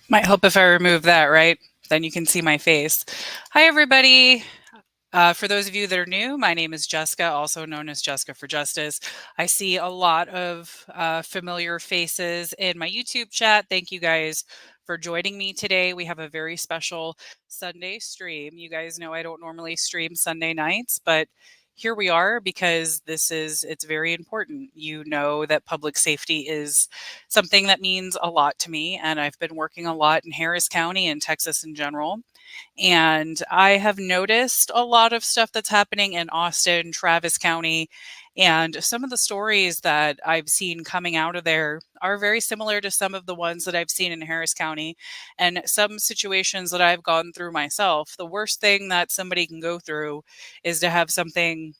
Might help if I remove that, right? Then you can see my face. Hi, everybody. For those of you that are new, my name is Jessica, also known as Jessica for Justice. I see a lot of familiar faces in my YouTube chat. Thank you guys for joining me today. We have a very special Sunday stream. You guys know I don't normally stream Sunday nights, but here we are because it's very important. You know that public safety is something that means a lot to me, and I've been working a lot in Harris County and Texas in general. And I have noticed a lot of stuff that's happening in Austin, Travis County, and some of the stories that I've seen coming out of there are very similar to some of the ones that I've seen in Harris County and some situations that I've gone through myself. The worst thing that somebody can go through is to have something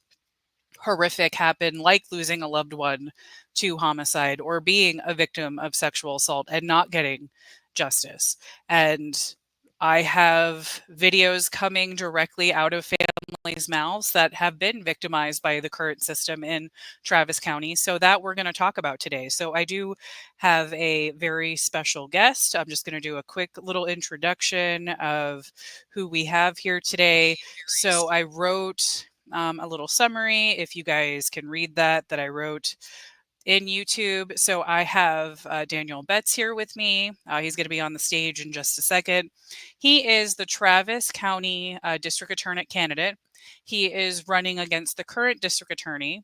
horrific happen, like losing a loved one to homicide or being a victim of sexual assault and not getting justice. And I have videos coming directly out of families' mouths that have been victimized by the current system in Travis County. So that we're going to talk about today. So I do have a very special guest. I'm just going to do a quick little introduction of who we have here today. So I wrote a little summary, if you guys can read that I wrote in YouTube. So I have Daniel Betts here with me. He's going to be on the stage in just a second. He is the Travis County District Attorney candidate. He is running against the current district attorney.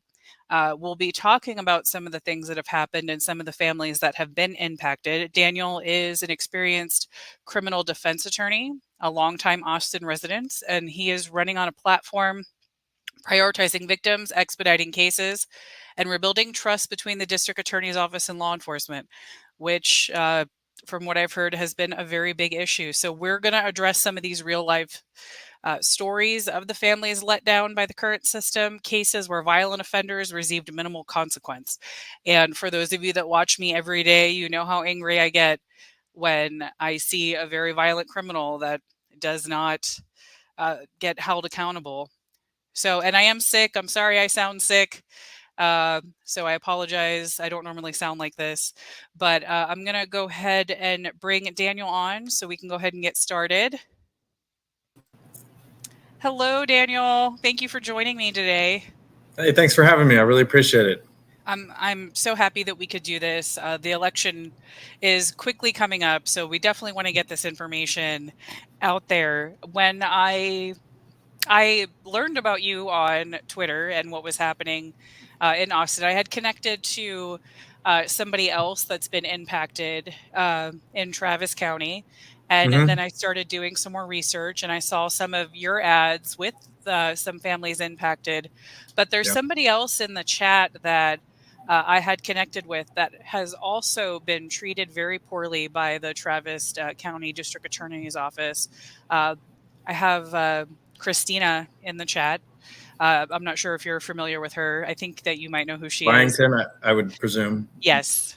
We'll be talking about some of the things that have happened and some of the families that have been impacted. Daniel is an experienced criminal defense attorney, a longtime Austin resident, and he is running on a platform prioritizing victims, expediting cases, and rebuilding trust between the district attorney's office and law enforcement, which, from what I've heard, has been a very big issue. So we're going to address some of these real life stories of the families let down by the current system, cases where violent offenders received minimal consequence. And for those of you that watch me every day, you know how angry I get when I see a very violent criminal that does not get held accountable. So, and I am sick. I'm sorry I sound sick. So I apologize. I don't normally sound like this, but I'm going to go ahead and bring Daniel on so we can go ahead and get started. Hello, Daniel. Thank you for joining me today. Hey, thanks for having me. I really appreciate it. I'm so happy that we could do this. The election is quickly coming up, so we definitely want to get this information out there. When I learned about you on Twitter and what was happening in Austin, I had connected to somebody else that's been impacted in Travis County. And then I started doing some more research and I saw some of your ads with some families impacted. But there's somebody else in the chat that I had connected with that has also been treated very poorly by the Travis County District Attorney's Office. I have Christina in the chat. I'm not sure if you're familiar with her. I think that you might know who she Byington, is. I would presume. Yes.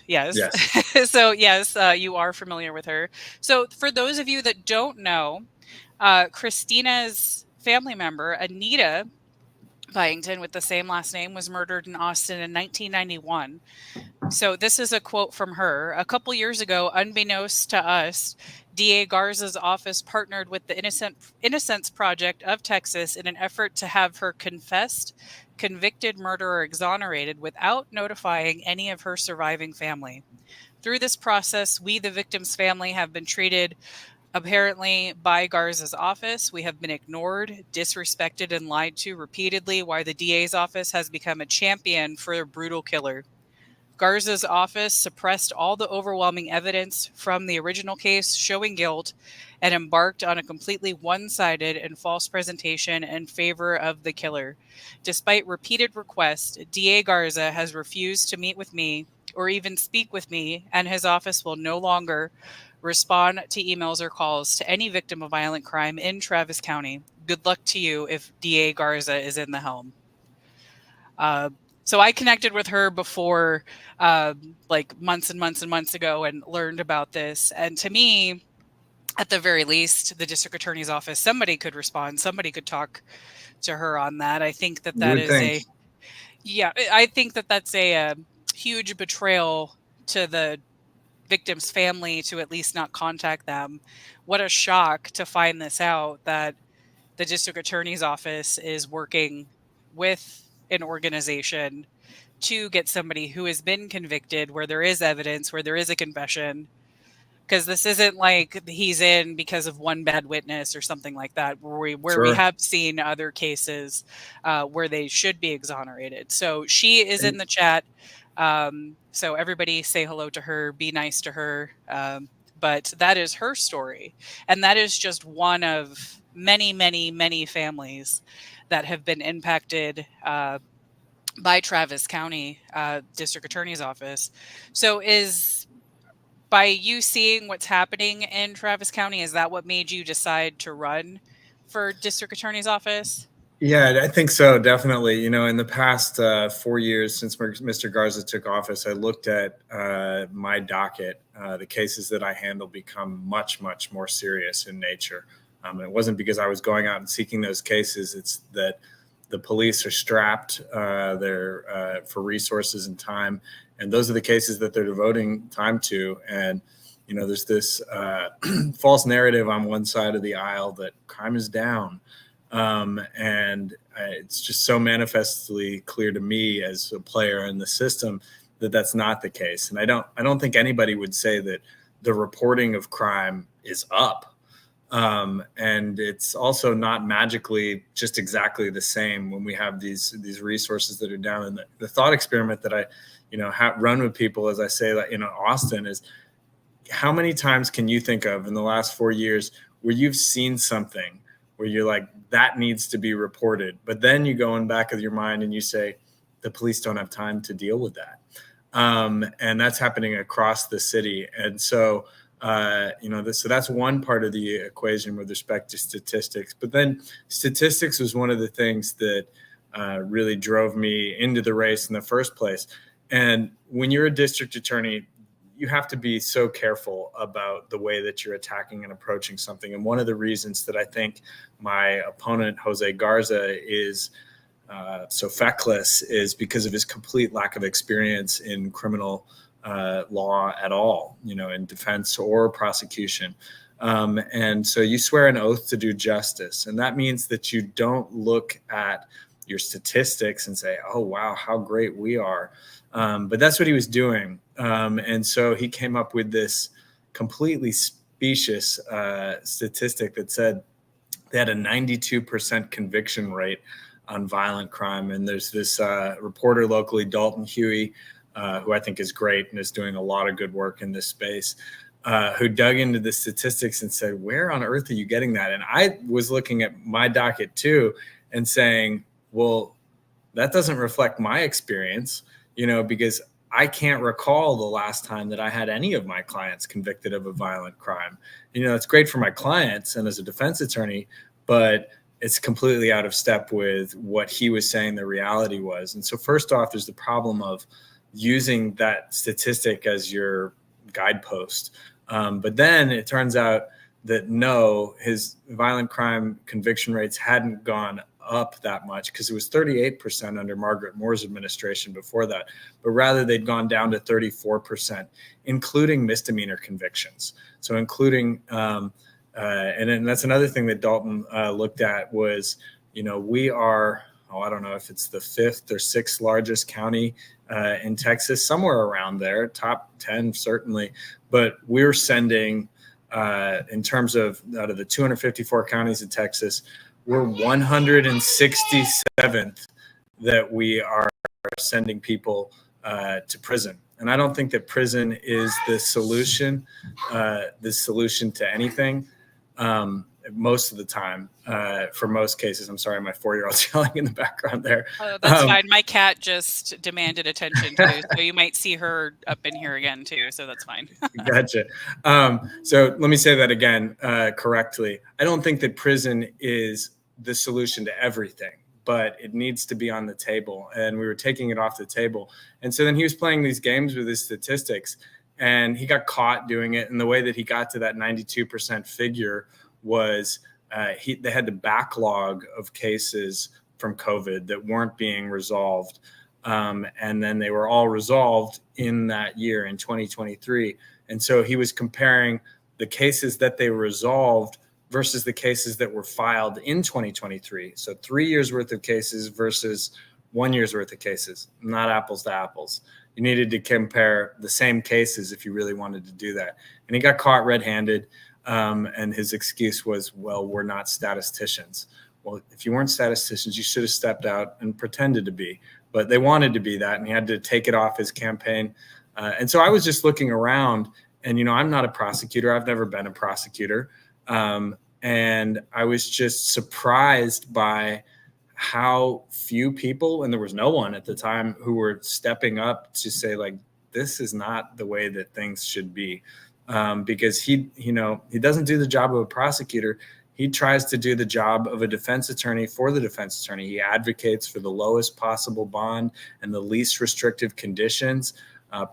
So yes, you are familiar with her. So for those of you that don't know, Christina's family member, Anita Byington, with the same last name, was murdered in Austin in 1991. So this is a quote from her. A couple years ago, unbeknownst to us, DA Garza's office partnered with the Innocence Project of Texas in an effort to have her confessed, convicted murderer exonerated without notifying any of her surviving family. Through this process, we, the victim's family, have been treated apparently by Garza's office. We have been ignored, disrespected, and lied to repeatedly, while the DA's office has become a champion for a brutal killer. Garza's office suppressed all the overwhelming evidence from the original case showing guilt and embarked on a completely one sided and false presentation in favor of the killer. Despite repeated requests, DA Garza has refused to meet with me or even speak with me, and his office will no longer respond to emails or calls to any victim of violent crime in Travis County. Good luck to you if DA Garza is in the helm. Uh, so I connected with her before, like months and months and months ago, and learned about this. And to me, at the very least, the district attorney's office, somebody could respond, somebody could talk to her on that. I think that You that would is think. a, yeah, I think that that's a huge betrayal to the victim's family to at least not contact them. What a shock to find this out, that the district attorney's office is working with an organization to get somebody who has been convicted, where there is evidence, where there is a confession. Because this isn't like he's in because of one bad witness or something like that, where we Sure. have seen other cases where they should be exonerated. So she is in And the chat. So everybody say hello to her, be nice to her. But that is her story. And that is just one of many, many, many families that have been impacted by Travis County District Attorney's Office. So is by you seeing what's happening in Travis County, is that what made you decide to run for District Attorney's Office? yeah, I think so, definitely. You know, in the past 4 years since Mr. Garza took office, I looked at my docket. The cases that I handle become much, much more serious in nature. It wasn't because I was going out and seeking those cases. It's that the police are strapped for resources and time, and those are the cases that they're devoting time to. And you know, there's this false narrative on one side of the aisle that crime is down. And it's just so manifestly clear to me as a player in the system that that's not the case. And I don't think anybody would say that the reporting of crime is up. And it's also not magically just exactly the same when we have these resources that are down. And the thought experiment that I, run with people, as I say, that Austin, is how many times can you think of in the last 4 years where you've seen something where you're like, that needs to be reported, but then you go in back of your mind and you say, the police don't have time to deal with that. And that's happening across the city. And so, so that's one part of the equation with respect to statistics. But then statistics was one of the things that really drove me into the race in the first place. And when you're a district attorney, you have to be so careful about the way that you're attacking and approaching something. And one of the reasons that I think my opponent, Jose Garza, is so feckless is because of his complete lack of experience in criminal law at all, in defense or prosecution. And so you swear an oath to do justice. And that means that you don't look at your statistics and say, oh, wow, how great we are. But that's what he was doing. And so he came up with this completely specious statistic that said they had a 92% conviction rate on violent crime. And there's this reporter locally, Dalton Huey, who I think is great and is doing a lot of good work in this space, who dug into the statistics and said, where on earth are you getting that? And I was looking at my docket too and saying, well, that doesn't reflect my experience, because I can't recall the last time that I had any of my clients convicted of a violent crime. It's great for my clients and as a defense attorney, but it's completely out of step with what he was saying the reality was. And so first off, there's the problem of using that statistic as your guidepost. But then it turns out that no, his violent crime conviction rates hadn't gone up that much, because it was 38% under Margaret Moore's administration before that, but rather they'd gone down to 34%, including misdemeanor convictions. So including, and that's another thing that Dalton looked at was, we are, I don't know if it's the 5th or 6th largest county in Texas, somewhere around there, top 10 certainly, but we're sending, in terms of out of the 254 counties in Texas, we're 167th that we are sending people to prison. And I don't think that prison is the solution to anything. Most of the time, for most cases. I'm sorry, my 4-year-old's yelling in the background there. Oh, that's fine. My cat just demanded attention too, so you might see her up in here again too, so that's fine. Gotcha. So let me say that again correctly. I don't think that prison is the solution to everything, but it needs to be on the table. And we were taking it off the table. And so then he was playing these games with his statistics, and he got caught doing it. And the way that he got to that 92% figure was they had the backlog of cases from COVID that weren't being resolved. And then they were all resolved in that year in 2023. And so he was comparing the cases that they resolved versus the cases that were filed in 2023. So 3 years worth of cases versus 1 year's worth of cases, not apples to apples. You needed to compare the same cases if you really wanted to do that. And he got caught red-handed. And his excuse was, well, we're not statisticians. Well, if you weren't statisticians, you should have stepped out and pretended to be. But they wanted to be that, and he had to take it off his campaign. And so I was just looking around, and, I'm not a prosecutor. I've never been a prosecutor. And I was just surprised by how few people, and there was no one at the time, who were stepping up to say, like, this is not the way that things should be. Because he doesn't do the job of a prosecutor. He tries to do the job of a defense attorney for the defense attorney. He advocates for the lowest possible bond and the least restrictive conditions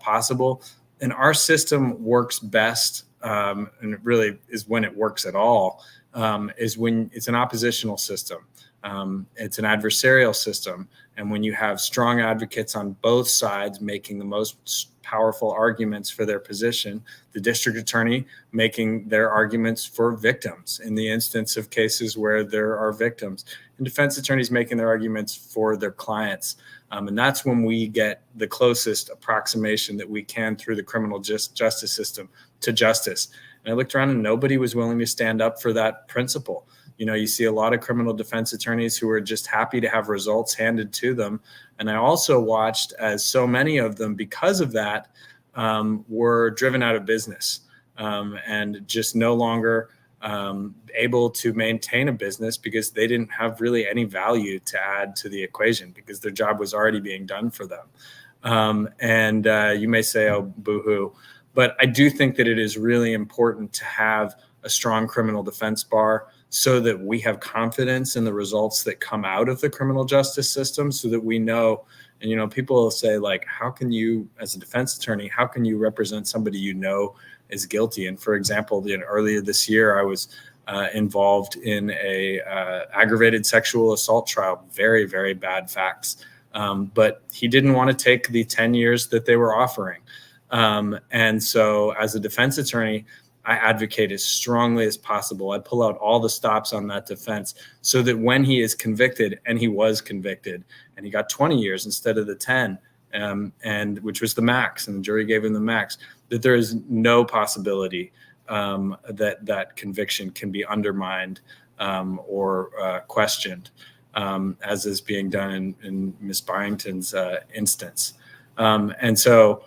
possible. And our system works best, and it really is when it works at all, is when it's an oppositional system. It's an adversarial system. And when you have strong advocates on both sides making the most powerful arguments for their position, the district attorney making their arguments for victims in the instance of cases where there are victims, and defense attorneys making their arguments for their clients. And that's when we get the closest approximation that we can through the criminal justice system to justice. And I looked around and nobody was willing to stand up for that principle. You see a lot of criminal defense attorneys who are just happy to have results handed to them. And I also watched as so many of them, because of that, were driven out of business and just no longer able to maintain a business because they didn't have really any value to add to the equation because their job was already being done for them. And you may say, oh, boo-hoo. But I do think that it is really important to have a strong criminal defense bar so that we have confidence in the results that come out of the criminal justice system, so that we know. And, people will say, like, how can you, as a defense attorney, how can you represent somebody is guilty? And for example, earlier this year, I was involved in a aggravated sexual assault trial, very, very bad facts. But he didn't want to take the 10 years that they were offering. And so as a defense attorney, I advocate as strongly as possible. I pull out all the stops on that defense so that when he is convicted, and he was convicted, and he got 20 years instead of the 10, and which was the max, and the jury gave him the max, that there is no possibility that conviction can be undermined or questioned, as is being done in Ms. Byington's instance. And so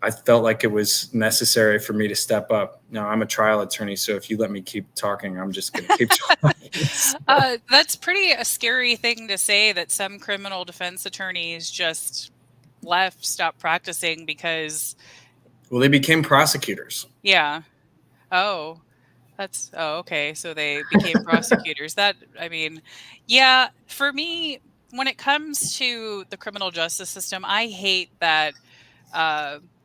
I felt like it was necessary for me to step up. Now, I'm a trial attorney, so if you let me keep talking, I'm just going to keep talking. That's pretty a scary thing to say, that some criminal defense attorneys just stopped practicing because... Well, they became prosecutors. Yeah. Oh, okay. So they became prosecutors. Yeah, for me, when it comes to the criminal justice system, I hate that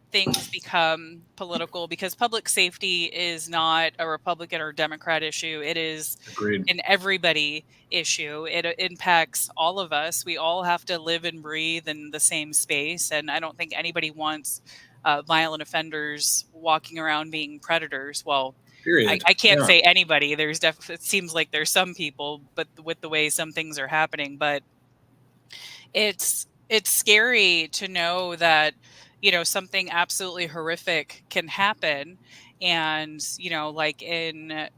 things become political, because public safety is not a Republican or Democrat issue. It is Agreed. an everybody issue. It impacts all of us. We all have to live and breathe in the same space. And I don't think anybody wants violent offenders walking around being predators. Well, period. I can't say anybody. There's definitely, it seems like there's some people, but with the way some things are happening, but it's scary to know that, something absolutely horrific can happen. And, like in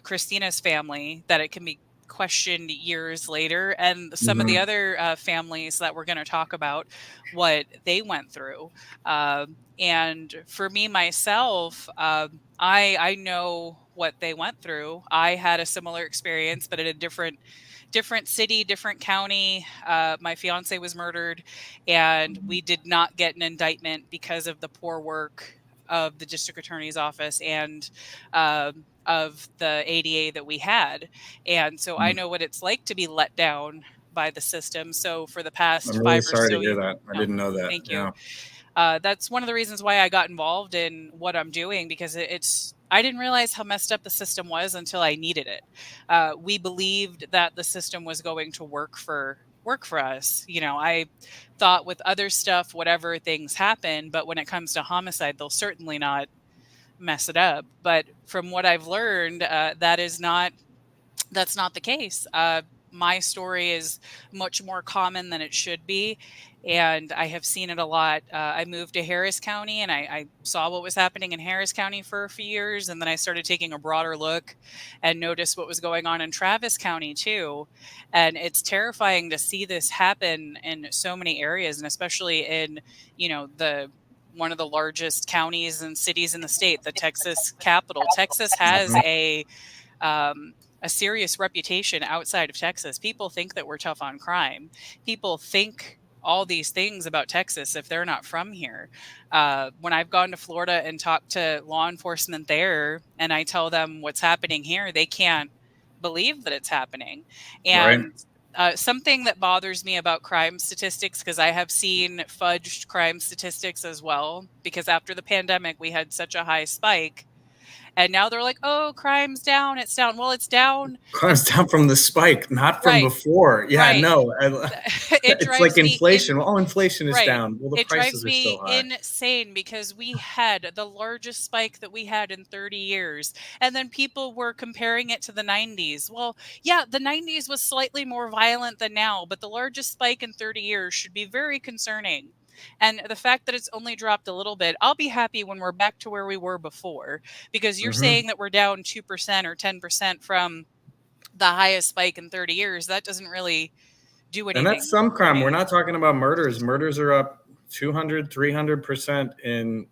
Christina's family, that it can be questioned years later, and some of the Mhm. other families that we're going to talk about, what they went through. And for me myself, I know what they went through. I had a similar experience, but at a different city, different county. My fiance was murdered, and we did not get an indictment because of the poor work of the district attorney's office and of the ADA that we had. And so I Mm. know what it's like to be let down by the system. So for the past I'm really five or sorry to so hear years, that. I no, didn't know that. thank you. Yeah. That's one of the reasons why I got involved in what I'm doing, because it's I didn't realize how messed up the system was until I needed it. We believed that the system was going to work for us. I thought with other stuff, whatever things happen, but when it comes to homicide, they'll certainly not mess it up. But from what I've learned, that's not the case. My story is much more common than it should be, and I have seen it a lot. I moved to Harris County, and I saw what was happening in Harris County for a few years, and then I started taking a broader look and noticed what was going on in Travis County too. And it's terrifying to see this happen in so many areas, and especially in the one of the largest counties and cities in the state, the Texas capital. Texas has Mhm. um, a serious reputation outside of Texas. People think that we're tough on crime. People think all these things about Texas if they're not from here. When I've gone to Florida and talked to law enforcement there, and I tell them what's happening here, they can't believe that it's happening. Right. And something that bothers me about crime statistics, because I have seen fudged crime statistics as well, because after the pandemic, we had such a high spike, and now they're like, "Oh, crime's down, it's down." Well, it's down, but Comes down from the spike, not from right, before. Yeah, right. no, It it's like drives me inflation. in Well, inflation is right. down. Well, the It drives prices are still me high. insane because we had the largest spike that we had in 30 years. And then people were comparing it to the 90s. Well, yeah, the 90s was slightly more violent than now, but the largest spike in 30 years should be very concerning. And the fact that it's only dropped a little bit, I'll be happy when we're back to where we were before, because you're Mhm. saying that we're down 2% or 10% from the highest spike in 30 years. That doesn't really do And that's anything some for crime. We're me. not talking about murders. Murders are up 200, 300% in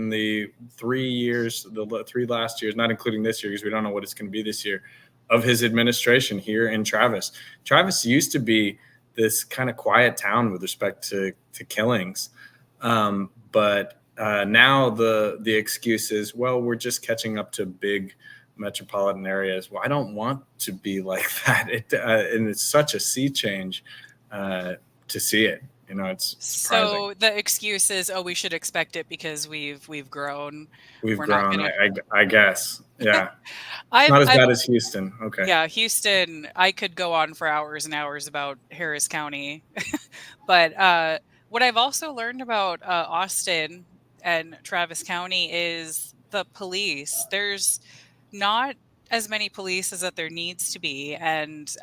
the 3 years, the three last years, not including this year because we don't know what it's going to be this year, of his administration here in Travis. Travis used to be this kind of quiet town with respect to killings, but now the excuse is, well, we're just catching up to big metropolitan areas. Well, I don't want to be like that. And it's such a sea change uh, to see it. It's surprising. So the excuse is, "Oh, we should expect it because we've grown. We've We're not grown, gonna." I guess. Yeah. It's I've not as I've bad as Houston. Okay. Yeah, Houston. I could go on for hours and hours about Harris County, but what I've also learned about Austin and Travis County is the police. There's not as many police as that there needs to be. And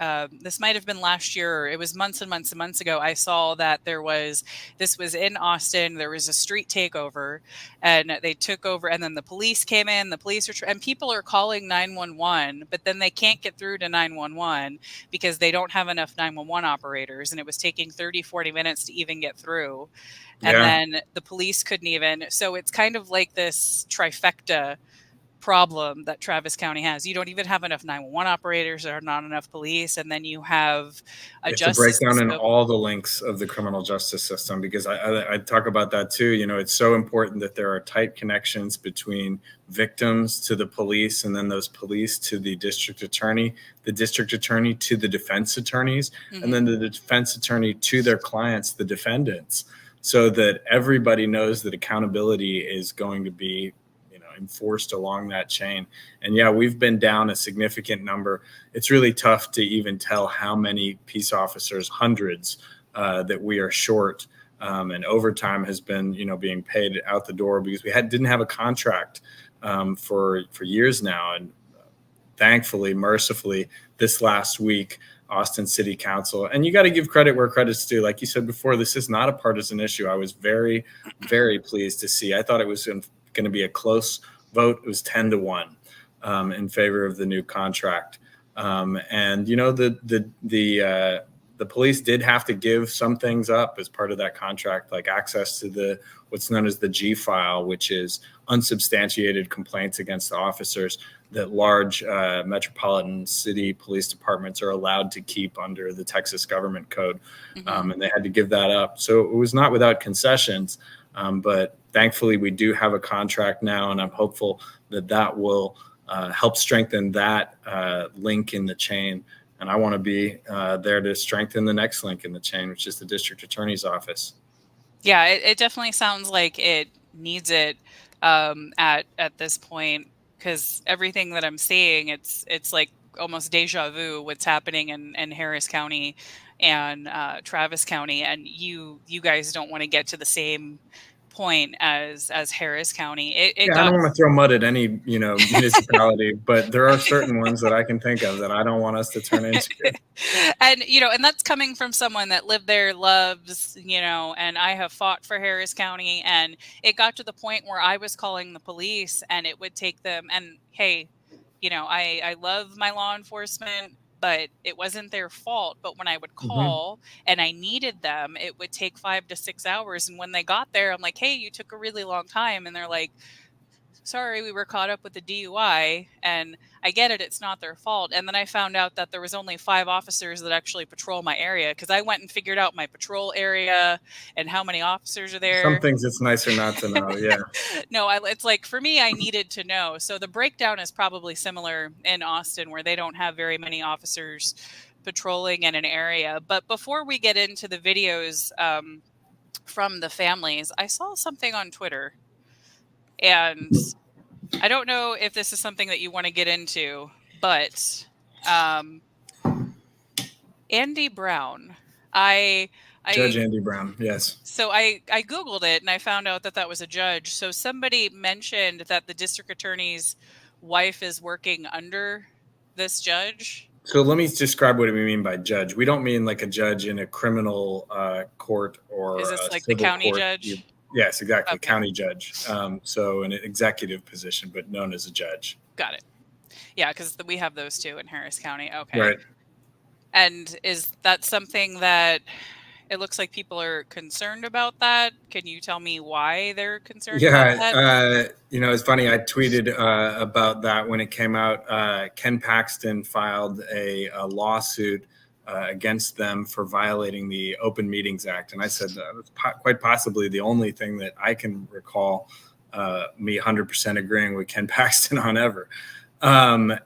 this might have been last year, or it was months and months and months ago. I saw that this was in Austin. There was a street takeover, and they took over, and then the police came in. The police and people are calling 911, but then they can't get through to 911 because they don't have enough 911 operators. And it was taking 30, 40 minutes to even get through. And Yeah. then the police couldn't even. So it's kind of like this trifecta problem that Travis County has. You don't even have enough 911 operators, there are not enough police, and then you have a It's a justice breakdown in system. all the links of the criminal justice system because I talk about that too. It's so important that there are tight connections between victims to the police and then those police to the district attorney to the defense attorneys, and Mhm. then the defense attorney to their clients, the defendants, so that everybody knows that accountability is going to be enforced along that chain. And yeah, we've been down a significant number. It's really tough to even tell how many peace officers, hundreds, that we are short. And overtime has been, being paid out the door because we didn't have a contract for years now. And thankfully, mercifully, this last week, Austin City Council, and you got to give credit where credit's due. Like you said before, this is not a partisan issue. I was very, very pleased to see. I thought it was going to be a close vote. It was 10-1 in favor of the new contract. And the police did have to give some things up as part of that contract, like access to what's known as the G file, which is unsubstantiated complaints against the officers that large metropolitan city police departments are allowed to keep under the Texas government code. Mm-hmm. And they had to give that up. So it was not without concessions. But thankfully, we do have a contract now, and I'm hopeful that will help strengthen that link in the chain. And I want to be there to strengthen the next link in the chain, which is the district attorney's office. Yeah, it definitely sounds like it needs it at this point, because everything that I'm seeing, it's like almost deja vu what's happening in Harris County and Travis County, and you guys don't want to get to the same point as Harris County. It Yeah, I got don't want to throw mud at any municipality, but there are certain ones that I can think of that I don't want us to turn into. and and that's coming from someone that lived there, loves, and I have fought for Harris County, and it got to the point where I was calling the police, and it would take them, and hey, I love my law enforcement, but it wasn't their fault. But when I would call and I needed them, it would take 5 to 6 hours. And when they got there, I'm like, hey, you took a really long time. And they're like, sorry, we were caught up with the DUI. And I get it, it's not their fault. And then I found out that there was only 5 officers that actually patrol my area, because I went and figured out my patrol area and how many officers are there. Some things it's nicer not to know. Yeah. No, it's like, for me, I needed to know. So the breakdown is probably similar in Austin, where they don't have very many officers patrolling in an area. But before we get into the videos from the families, I saw something on Twitter. And I don't know if this is something that you want to get into, but Andy Brown, Judge Andy Brown, yes. So I Googled it, and I found out that was a judge. So somebody mentioned that the district attorney's wife is working under this judge. So let me describe what we mean by judge. We don't mean like a judge in a criminal court or is this a like the county court. judge? Yes, exactly. Okay. County judge. So an executive position, but known as a judge. Got it. Yeah, because we have those two in Harris County. Okay. Right. And is that something that it looks like people are concerned about that? Can you tell me why they're concerned about that? It's funny. I tweeted about that when it came out. Ken Paxton filed a lawsuit against them for violating the Open Meetings Act. And I said quite possibly the only thing that I can recall me 100% agreeing with Ken Paxton on ever. What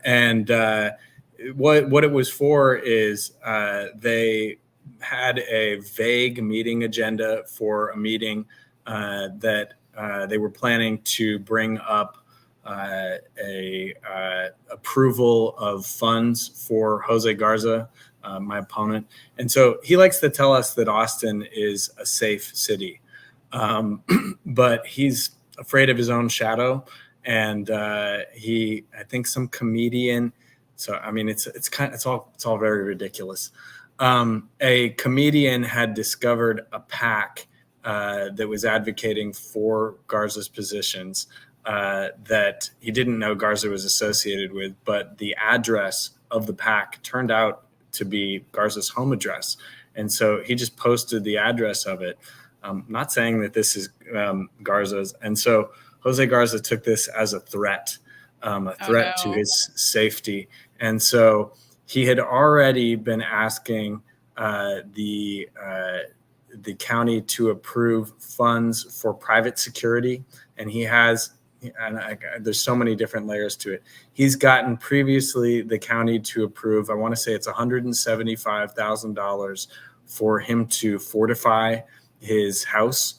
it was for is they had a vague meeting agenda for a meeting that they were planning to bring up a approval of funds for Jose Garza, my opponent. And so he likes to tell us that Austin is a safe city, but he's afraid of his own shadow. And I think some comedian. So I mean, it's all very ridiculous. A comedian had discovered a PAC that was advocating for Garza's positions that he didn't know Garza was associated with, but the address of the PAC turned out to be Garza's home address. And so he just posted the address of it, not saying that this is Garza's. And so Jose Garza took this as a threat to his safety. And so he had already been asking the county to approve funds for private security, and there's so many different layers to it. He's gotten previously the county to approve, I want to say it's $175,000 for him to fortify his house.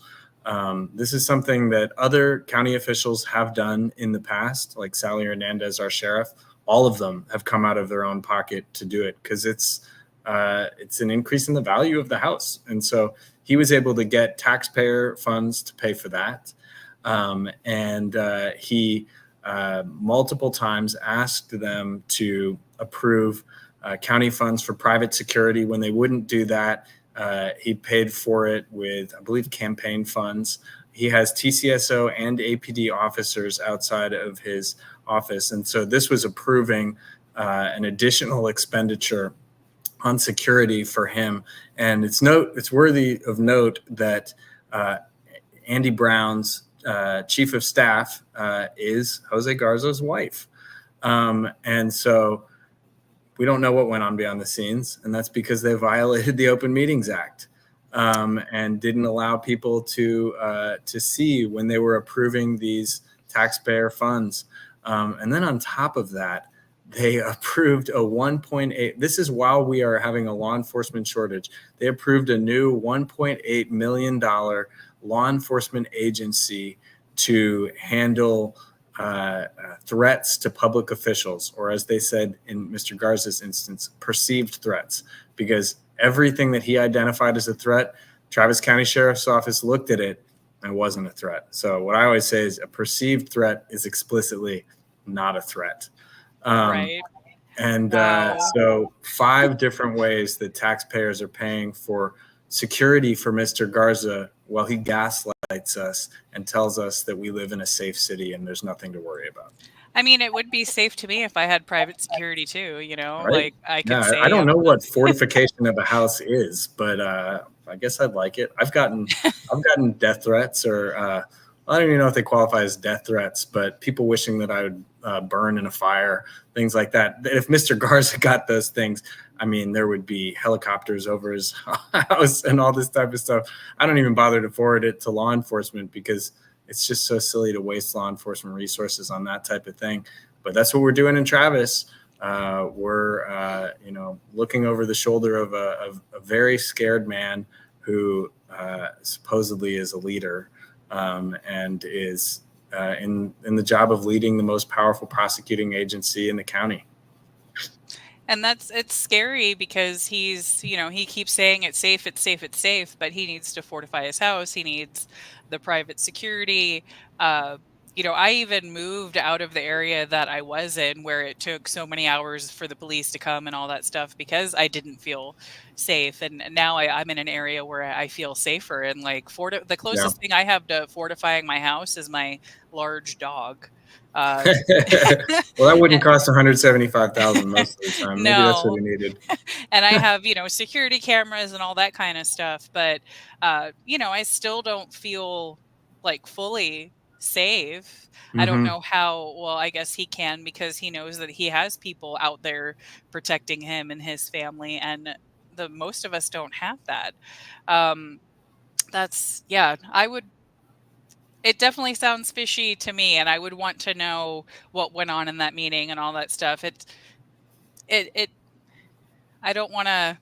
This is something that other county officials have done in the past, like Sally Hernandez, our sheriff. All of them have come out of their own pocket to do it because it's an increase in the value of the house. And so he was able to get taxpayer funds to pay for that. He multiple times asked them to approve county funds for private security. When they wouldn't do that, he paid for it with, I believe, campaign funds. He has TCSO and APD officers outside of his office. And so this was approving an additional expenditure on security for him. And it's worthy of note that Andy Brown's chief of staff is Jose Garza's wife. And so we don't know what went on behind the scenes, and that's because they violated the Open Meetings Act and didn't allow people to see when they were approving these taxpayer funds. And then on top of that, they approved a 1.8. This is while we are having a law enforcement shortage. They approved a new $1.8 million law enforcement agency to handle threats to public officials, or as they said in Mr. Garza's instance, perceived threats, because everything that he identified as a threat, Travis County Sheriff's Office looked at it and it wasn't a threat. So what I always say is a perceived threat is explicitly not a threat. Right. And Wow. so 5 different ways that taxpayers are paying for security for Mr. Garza while he gaslights us and tells us that we live in a safe city and there's nothing to worry about. I mean, it would be safe to me if I had private security too, Right? like I could Yeah, I say don't I'm know what fortification of a house is, but I guess I'd like it. I've gotten death threats, or I don't even know if they qualify as death threats, but people wishing that I would burn in a fire, things like that. If Mr. Garza got those things, I mean, there would be helicopters over his house and all this type of stuff. I don't even bother to forward it to law enforcement because it's just so silly to waste law enforcement resources on that type of thing. But that's what we're doing in Travis. We're looking over the shoulder of a very scared man who supposedly is a leader and is in the job of leading the most powerful prosecuting agency in the county. And it's scary because he keeps saying it's safe, it's safe, it's safe, but he needs to fortify his house. He needs the private security. I even moved out of the area that I was in where it took so many hours for the police to come and all that stuff because I didn't feel safe. And now I'm in an area where I feel safer. And like the Yeah. closest thing I have to fortifying my house is my large dog. Uh, Well, that wouldn't cost 175,000 most of the time. Maybe that's what no, we needed. and I have, security cameras and all that kind of stuff, but I still don't feel like fully safe. I don't Mm-hmm. know how well, I guess he can because he knows that he has people out there protecting him and his family, and the most of us don't have that. Um that's yeah, I would it definitely sounds fishy to me, and I would want to know what went on in that meeting and all that stuff. It I don't want to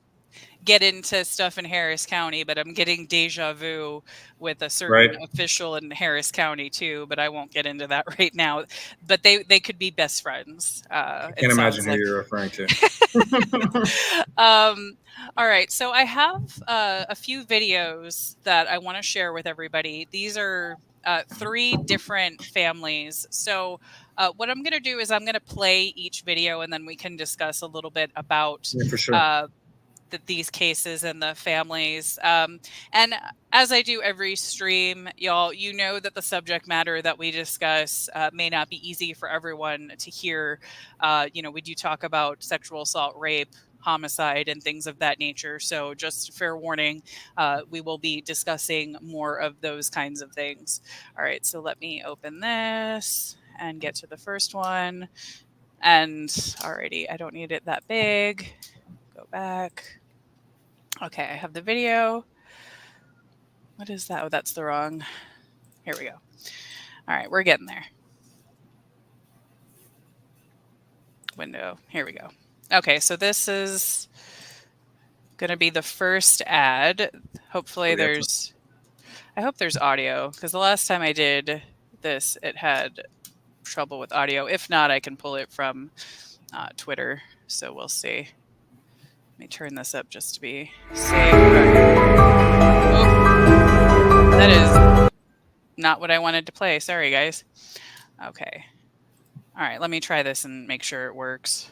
get into stuff in Harris County, but I'm getting deja vu with a Right. certain official in Harris County too, but I won't get into that right now. But they could be best friends. I It can't imagine sounds who like. you're referring to. All right, so I have a few videos that I want to share with everybody. These are 3 different families. So what I'm going to do is I'm going to play each video, and then we can discuss a little bit about Yeah, for sure. uh, these cases and the families. And as I do every stream, y'all, you know that the subject matter that we discuss may not be easy for everyone to hear. We do talk about sexual assault, rape, homicide, and things of that nature. So just fair warning, we will be discussing more of those kinds of things. All right, so let me open this and get to the first one. And alrighty, I don't need it that big. Go back. Okay, I have the video. What is that? Oh, that's the wrong. Here we go. All right, we're getting there. Window. Here we go. Okay, so this is going to be the first ad. Hopefully I hope there's audio because the last time I did this, it had trouble with audio. If not, I can pull it from Twitter. So we'll see. Let me turn this up just to be safe. Oh, that is not what I wanted to play. Sorry, guys. Okay. All right, let me try this and make sure it works.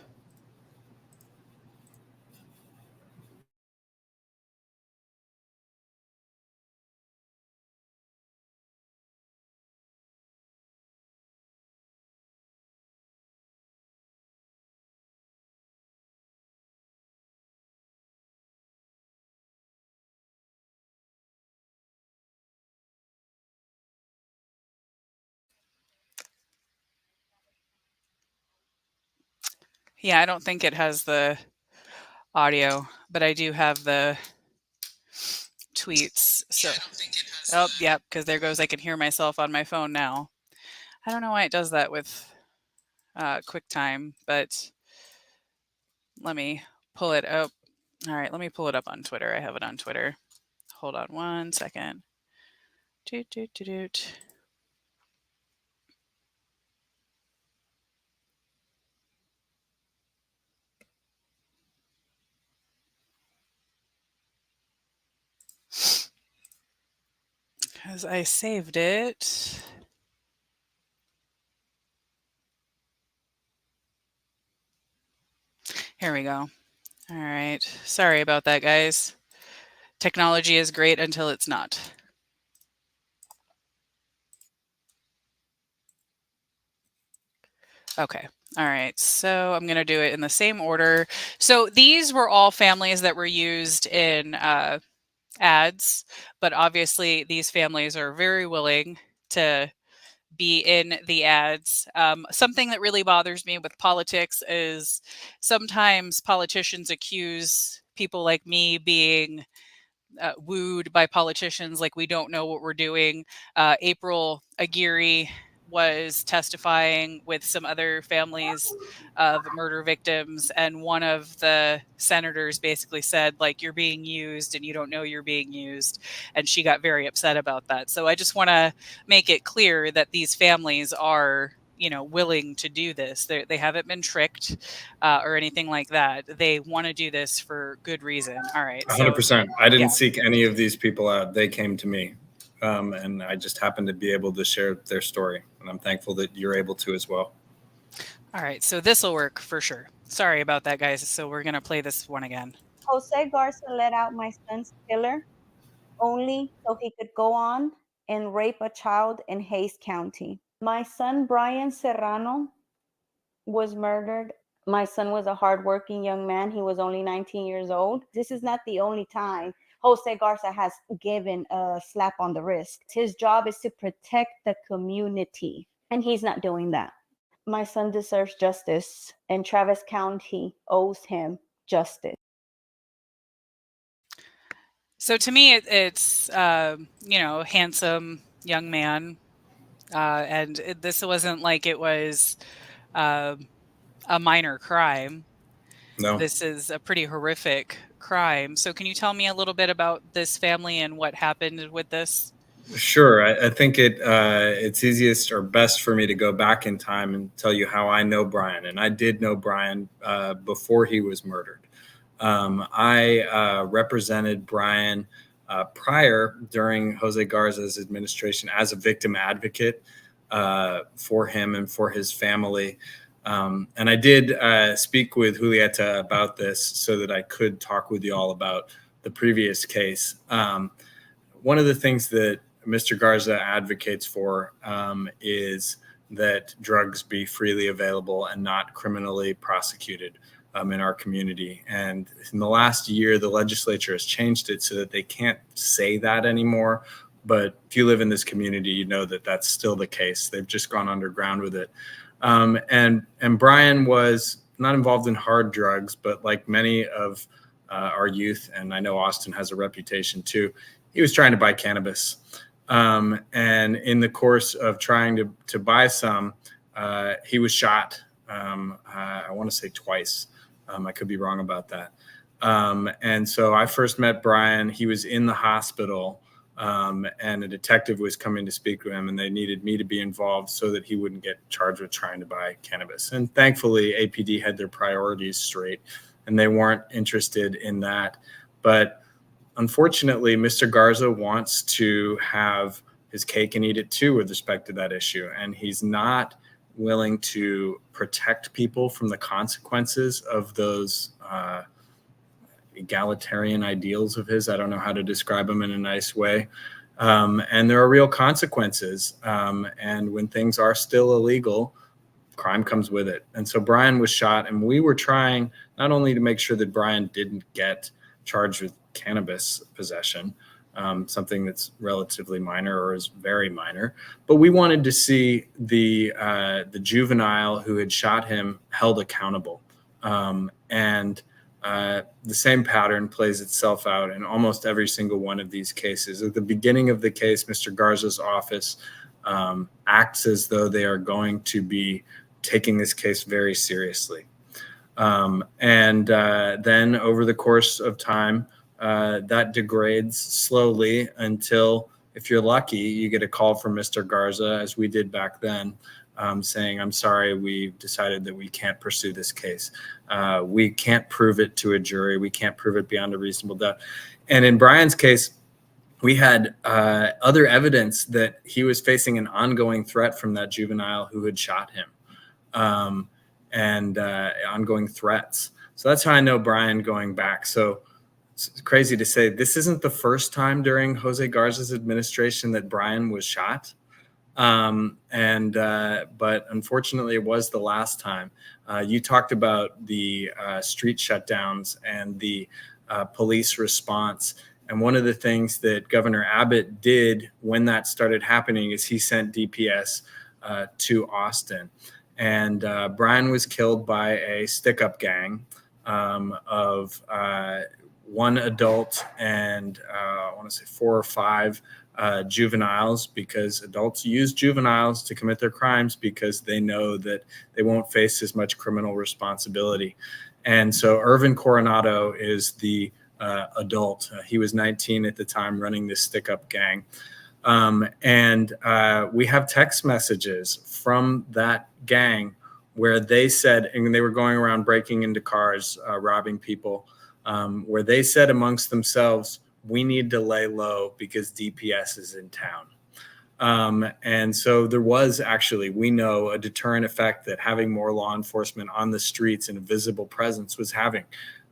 Yeah, I don't think it has the audio, but I do have the tweets. So, oh, yep, because there goes, I can hear myself on my phone now. I don't know why it does that with QuickTime, but let me pull it up. All right, let me pull it up on Twitter. I have it on Twitter. Hold on one second. Doot, doot, doot, doot. Because I saved it. Here we go. All right. Sorry about that, guys. Technology is great until it's not. Okay. All right. So I'm going to do it in the same order. So these were all families that were used in ads, but obviously these families are very willing to be in the ads. Something that really bothers me with politics is sometimes politicians accuse people like me being wooed by politicians like we don't know what we're doing. April Aguirre was testifying with some other families of murder victims, and one of the senators basically said, like, you're being used and you don't know you're being used, and she got very upset about that. So I just want to make it clear that these families are, you know, willing to do this. They haven't been tricked or anything like that. They want to do this for good reason. All right, so 100%. I didn't yeah. seek any of these people out. They came to me. And I just happened to be able to share their story. And I'm thankful that you're able to as well. All right, so this will work for sure. Sorry about that, guys. So we're going to play this one again. Jose Garza let out my son's killer only so he could go on and rape a child in Hays County. My son, Brian Serrano, was murdered. My son was a hardworking young man. He was only 19 years old. This is not the only time Jose Garza has given a slap on the wrist. His job is to protect the community, and he's not doing that. My son deserves justice, and Travis County owes him justice. So to me, it's you know, handsome young man, and this wasn't like it was uh, a minor crime. No. This is a pretty horrific crime. So can you tell me a little bit about this family and what happened with this? Sure. I think it's easiest or best for me to go back in time and tell you how I know Brian. And I did know Brian before he was murdered. I represented Brian prior during Jose Garza's administration as a victim advocate for him and for his family. And I did speak with Julieta about this so that I could talk with you all about the previous case. One of the things that Mr. Garza advocates for is that drugs be freely available and not criminally prosecuted in our community. And in the last year, the legislature has changed it so that they can't say that anymore. But if you live in this community, you know that that's still the case. They've just gone underground with it. And Brian was not involved in hard drugs, but like many of our youth, and I know Austin has a reputation too, he was trying to buy cannabis. And in the course of trying to buy some, he was shot, I want to say twice. I could be wrong about that. And so I first met Brian. He was in the hospital, and a detective was coming to speak with him, and they needed me to be involved so that he wouldn't get charged with trying to buy cannabis. And thankfully, APD had their priorities straight, and they weren't interested in that. But unfortunately, Mr. Garza wants to have his cake and eat it too with respect to that issue. And he's not willing to protect people from the consequences of those egalitarian ideals of his. I don't know how to describe them in a nice way. And there are real consequences. And when things are still illegal, crime comes with it. And so Brian was shot, and we were trying not only to make sure that Brian didn't get charged with cannabis possession, something that's relatively minor or is very minor, but we wanted to see the juvenile who had shot him held accountable. And the same pattern plays itself out in almost every single one of these cases. At the beginning of the case, Mr. Garza's office acts as though they are going to be taking this case very seriously. And then over the course of time, that degrades slowly until, if you're lucky, you get a call from Mr. Garza, as we did back then, saying, I'm sorry, we've decided that we can't pursue this case. We can't prove it to a jury. We can't prove it beyond a reasonable doubt. And in Brian's case, we had other evidence that he was facing an ongoing threat from that juvenile who had shot him, and ongoing threats. So that's how I know Brian going back. So it's crazy to say this isn't the first time during Jose Garza's administration that Brian was shot. But unfortunately, it was the last time. You talked about the street shutdowns and the police response. And one of the things that Governor Abbott did when that started happening is he sent DPS to Austin. And Brian was killed by a stick-up gang of one adult and I want to say 4 or 5 juveniles, because adults use juveniles to commit their crimes because they know that they won't face as much criminal responsibility. And so Irvin Coronado is the adult. He was 19 at the time, running this stick-up gang. We have text messages from that gang where they said, and they were going around breaking into cars, robbing people, where they said amongst themselves, we need to lay low because DPS is in town. And so there was actually, we know, a deterrent effect that having more law enforcement on the streets and a visible presence was having.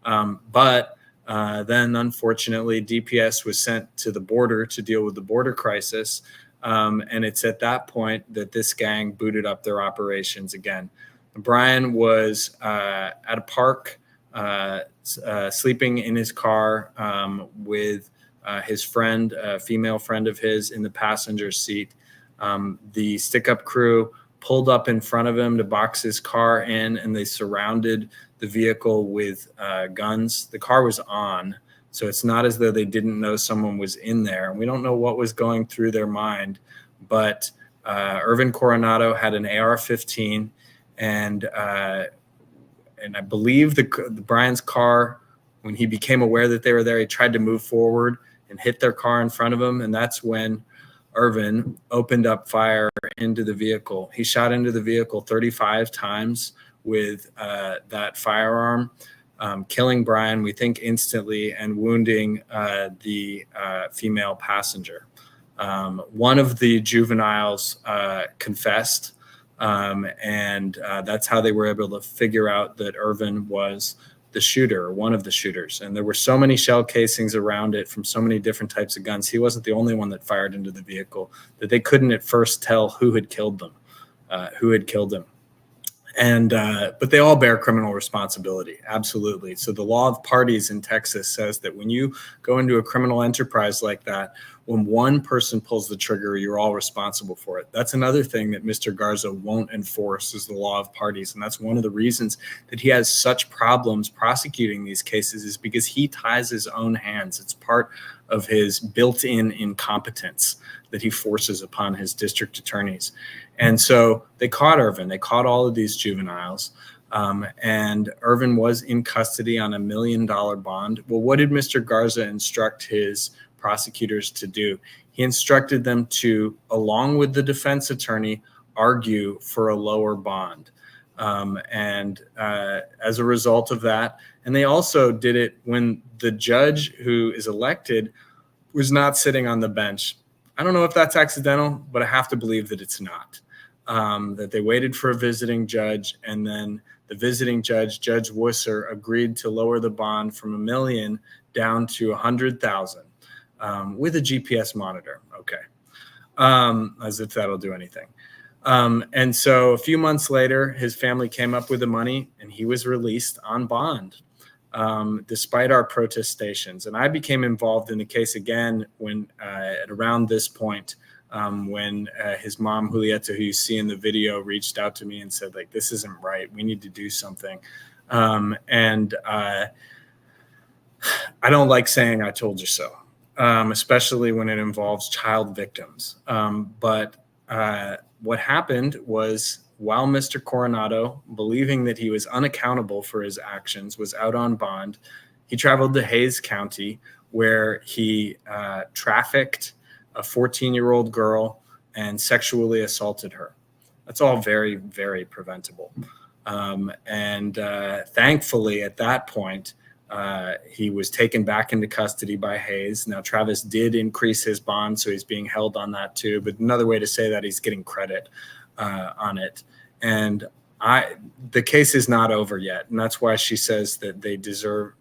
But then, unfortunately, DPS was sent to the border to deal with the border crisis. And it's at that point that this gang booted up their operations again. Brian was at a park, sleeping in his car with his friend, a female friend of his, in the passenger seat. The stick-up crew pulled up in front of him to box his car in, and they surrounded the vehicle with guns. The car was on, so it's not as though they didn't know someone was in there. We don't know what was going through their mind, but Irvin Coronado had an AR-15, and I believe Brian's car, when he became aware that they were there, he tried to move forward and hit their car in front of him, and that's when Irvin opened up fire into the vehicle. He shot into the vehicle 35 times with that firearm, killing Brian, we think, instantly, and wounding the female passenger. One of the juveniles confessed, and that's how they were able to figure out that Irvin was the shooter, one of the shooters. And there were so many shell casings around it from so many different types of guns. He wasn't the only one that fired into the vehicle, that they couldn't at first tell who had killed them, who had killed him. And but they all bear criminal responsibility, absolutely. So the law of parties in Texas says that when you go into a criminal enterprise like that, when one person pulls the trigger, you're all responsible for it. That's another thing that Mr. Garza won't enforce, is the law of parties. And that's one of the reasons that he has such problems prosecuting these cases, is because he ties his own hands. It's part of his built-in incompetence that he forces upon his district attorneys. And so they caught Irvin. They caught all of these juveniles. And Irvin was in custody on $1 million bond. Well, what did Mr. Garza instruct his prosecutors to do? He instructed them to, along with the defense attorney, argue for a lower bond. As a result of that, and they also did it when the judge who is elected was not sitting on the bench. I don't know if that's accidental, but I have to believe that it's not. That they waited for a visiting judge, and then the visiting judge, Judge Wusser, agreed to lower the bond from $1 million down to $100,000 with a GPS monitor. Okay, as if that'll do anything. And so a few months later, his family came up with the money, and he was released on bond, despite our protestations. And I became involved in the case again when at around this point, when his mom, Julieta, who you see in the video, reached out to me and said, like, this isn't right. We need to do something. And I don't like saying "I told you so," especially when it involves child victims. But what happened was, while Mr. Coronado, believing that he was unaccountable for his actions, was out on bond, he traveled to Hays County, where he trafficked a 14-year-old girl and sexually assaulted her. That's all very, very preventable. And thankfully, at that point, he was taken back into custody by Hays. Now, Travis did increase his bond, so he's being held on that too. But another way to say that, he's getting credit on it. And the case is not over yet, and that's why she says that they deserve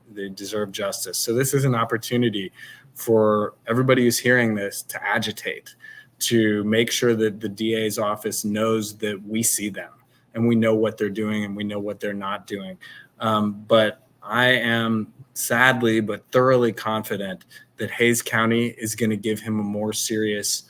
justice. So this is an opportunity for everybody who's hearing this to agitate, to make sure that the DA's office knows that we see them and we know what they're doing and we know what they're not doing. But I am sadly but thoroughly confident that Hays County is going to give him a more serious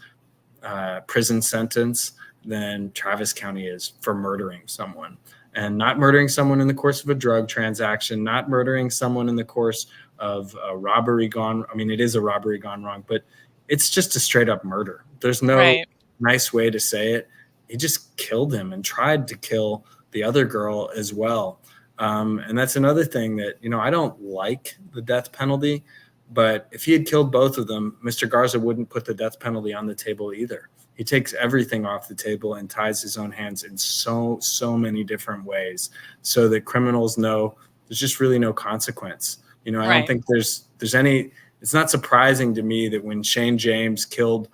prison sentence than Travis County is for murdering someone, and not murdering someone in the course of a drug transaction, not murdering someone in the course of a robbery gone. I mean, it is a robbery gone wrong, but it's just a straight up murder. There's no nice way to say it. He just killed him and tried to kill the other girl as well. And that's another thing that, I don't like the death penalty, but if he had killed both of them, Mr. Garza wouldn't put the death penalty on the table either. He takes everything off the table and ties his own hands in so many different ways, so that criminals know there's just really no consequence. I don't think there's any. It's not surprising to me that when Shane James killed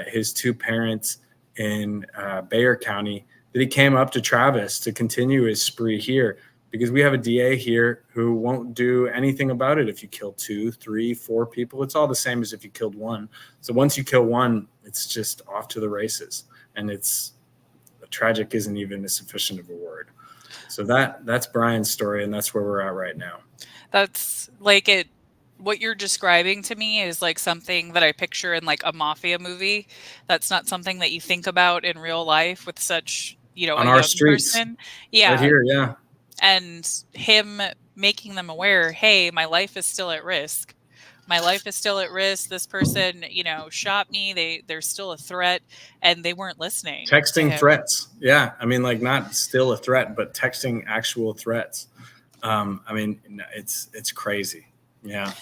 his two parents in Bexar County, that he came up to Travis to continue his spree here, because we have a DA here who won't do anything about it. If you kill 2, 3, 4 people, it's all the same as if you killed one. So once you kill one, it's just off to the races. And it's tragic isn't even a sufficient of a word. So that's Brian's story, and that's where we're at right now. That's like it. What you're describing to me is like something that I picture in like a mafia movie. That's not something that you think about in real life with such, on a our young streets. person. Yeah. Right here, yeah. And him making them aware, hey, my life is still at risk. My life is still at risk. This person, shot me. They're still a threat, and they weren't listening. Texting threats. Yeah. I mean, like, not still a threat, but texting actual threats. I mean, it's crazy. Yeah.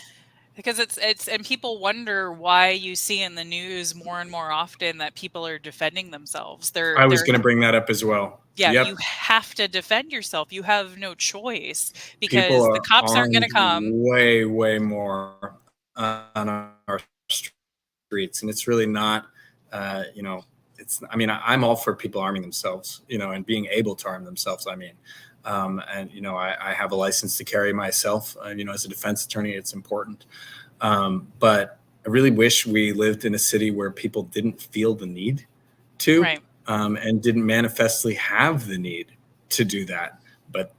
Because it's and people wonder why you see in the news more and more often that people are defending themselves. I was going to bring that up as well. Yeah, yep. You have to defend yourself. You have no choice, because the cops aren't going to come. Way more on our streets, and it's really not. It's. I mean, I'm all for people arming themselves, and being able to arm themselves. I mean. And, I have a license to carry myself, as a defense attorney, it's important. But I really wish we lived in a city where people didn't feel the need to, and didn't manifestly have the need to do that. But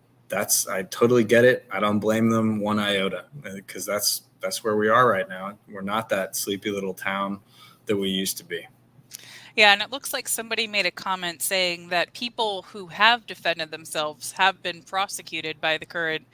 I totally get it. I don't blame them one iota, because that's where we are right now. We're not that sleepy little town that we used to be. Yeah, and it looks like somebody made a comment saying that people who have defended themselves have been prosecuted by the current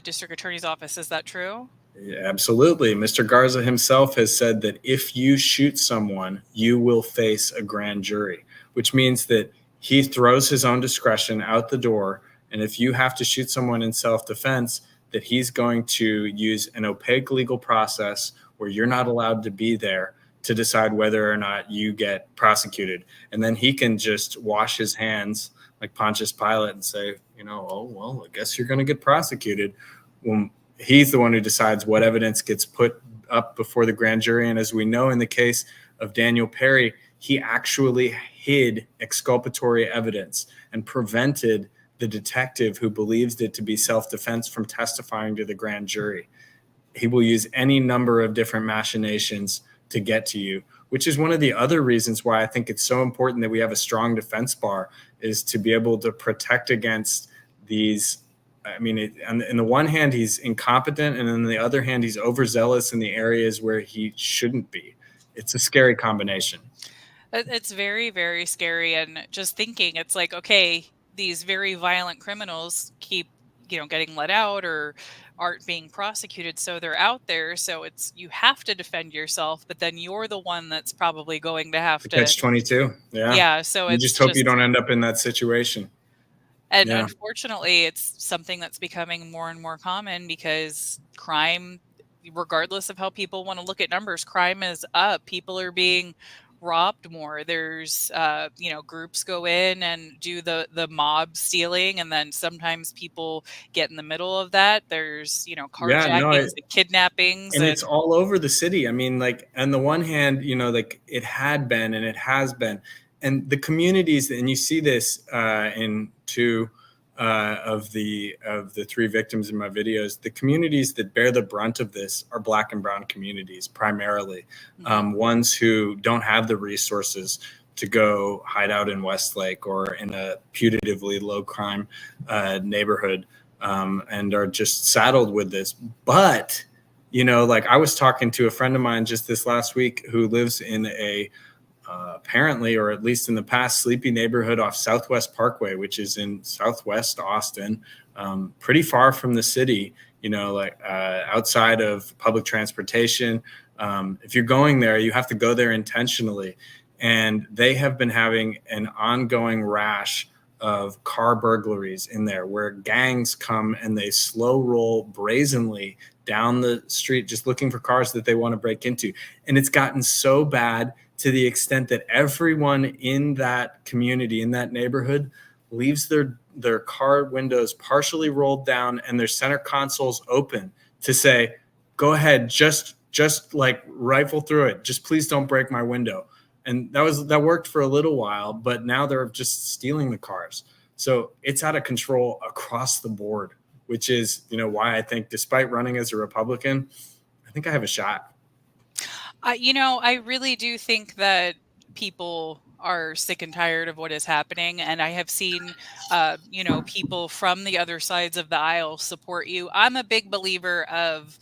district attorney's office. Is that true? Yeah, absolutely. Mr. Garza himself has said that if you shoot someone, you will face a grand jury, which means that he throws his own discretion out the door. And if you have to shoot someone in self-defense, that he's going to use an opaque legal process where you're not allowed to be there to decide whether or not you get prosecuted. And then he can just wash his hands like Pontius Pilate and say, oh, well, I guess you're going to get prosecuted. When he's the one who decides what evidence gets put up before the grand jury. And as we know, in the case of Daniel Perry, he actually hid exculpatory evidence and prevented the detective who believes it to be self-defense from testifying to the grand jury. He will use any number of different machinations to get to you, which is one of the other reasons why I think it's so important that we have a strong defense bar, is to be able to protect against these. I mean, on the one hand, he's incompetent, and on the other hand, he's overzealous in the areas where he shouldn't be. It's a scary combination. It's very, very scary. And just thinking, it's like, okay, these very violent criminals keep getting let out or aren't being prosecuted. So they're out there. So you have to defend yourself, but then you're the one that's probably going to have to. Catch-22. Yeah. Yeah. So You it's just hope you don't end up in that situation. And Yeah. unfortunately, it's something that's becoming more and more common because crime, regardless of how people want to look at numbers, crime is up. People are being robbed more. There's, groups go in and do the mob stealing, and then sometimes people get in the middle of that. There's, Yeah, no, carjackings and kidnappings. and it's all over the city. I mean, like, on the one hand, like it had been and it has been, and the communities, and you see this in two of the three victims in my videos. The communities that bear the brunt of this are Black and brown communities primarily, ones who don't have the resources to go hide out in Westlake or in a putatively low crime neighborhood, and are just saddled with this. But like, I was talking to a friend of mine just this last week who lives in a apparently, or at least in the past, sleepy neighborhood off Southwest Parkway, which is in Southwest Austin, pretty far from the city, outside of public transportation. If you're going there, you have to go there intentionally. And they have been having an ongoing rash of car burglaries in there, where gangs come and they slow roll brazenly down the street just looking for cars that they want to break into. And it's gotten so bad to the extent that everyone in that community, in that neighborhood, leaves their car windows partially rolled down and their center consoles open to say, go ahead, just like rifle through it. Just please don't break my window. And that worked for a little while, but now they're just stealing the cars. So it's out of control across the board, which is, why I think, despite running as a Republican, I think I have a shot. I really do think that people are sick and tired of what is happening. And I have seen, people from the other sides of the aisle support you. I'm a big believer of,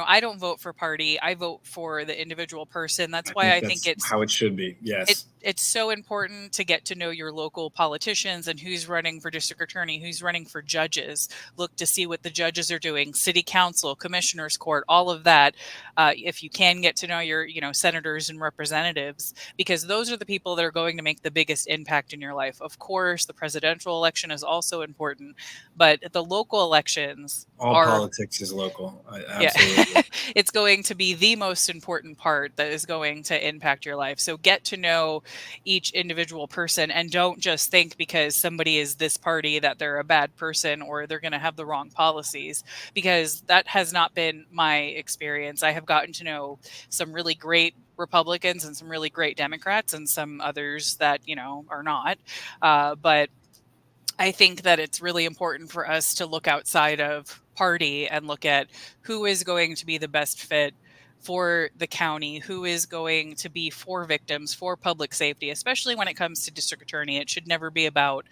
I don't vote for party. I vote for the individual person. That's why I think it's how it should be. Yes. It's so important to get to know your local politicians and who's running for district attorney, who's running for judges. Look to see what the judges are doing, city council, commissioners court, all of that. If you can get to know your, senators and representatives, because those are the people that are going to make the biggest impact in your life. Of course, the presidential election is also important, but the local elections politics is local. Absolutely. Yeah. It's going to be the most important part that is going to impact your life. So get to know each individual person, and don't just think because somebody is this party that they're a bad person or they're going to have the wrong policies, because that has not been my experience. I have gotten to know some really great Republicans and some really great Democrats and some others that, are not. But I think that it's really important for us to look outside of party and look at who is going to be the best fit for the county, who is going to be for victims, for public safety, especially when it comes to district attorney. It should never be about,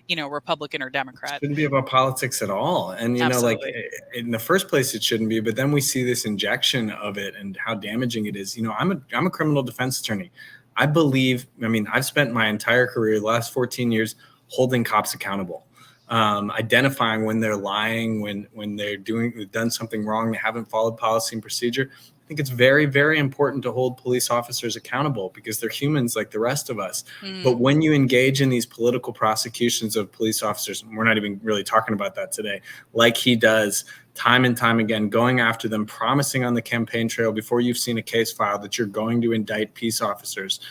Republican or Democrat. It shouldn't be about politics at all. And, Absolutely. like, in the first place, it shouldn't be. But then we see this injection of it and how damaging it is. I'm a criminal defense attorney. I've spent my entire career, the last 14 years, holding cops accountable, identifying when they're lying, when they've done something wrong, they haven't followed policy and procedure. I think it's very, very important to hold police officers accountable because they're humans like the rest of us. But when you engage in these political prosecutions of police officers, and we're not even really talking about that today, like he does time and time again, going after them, promising on the campaign trail before you've seen a case filed that you're going to indict peace officers,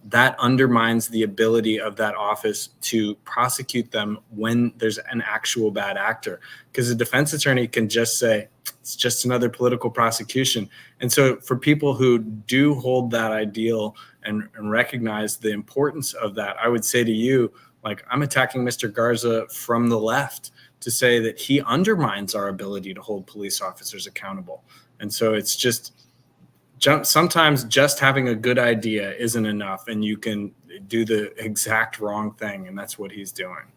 that undermines the ability of that office to prosecute them when there's an actual bad actor. Because a defense attorney can just say, it's just another political prosecution. And so for people who do hold that ideal and recognize the importance of that, I would say to you, like, I'm attacking Mr. Garza from the left to say that he undermines our ability to hold police officers accountable. And so it's just, sometimes just having a good idea isn't enough, and you can do the exact wrong thing, and that's what he's doing.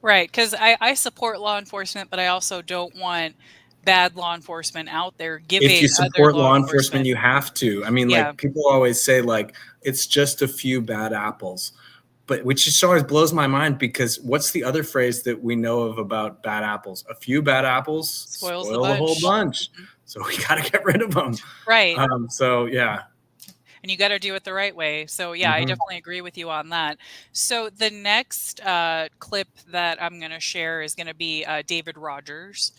Right, because I support law enforcement, but I also don't want bad law enforcement out there giving. If you support law enforcement, you have to. Yeah. Like, people always say, like, it's just a few bad apples. but which just always blows my mind, because what's the other phrase that we know of about bad apples? A few bad apples Spoils the spoil the whole bunch. Mhm. So we got to get rid of them. Right. So yeah. And you got to do it the right way. So yeah, I definitely agree with you on that. So the next clip that I'm going to share is going to be David Rogers.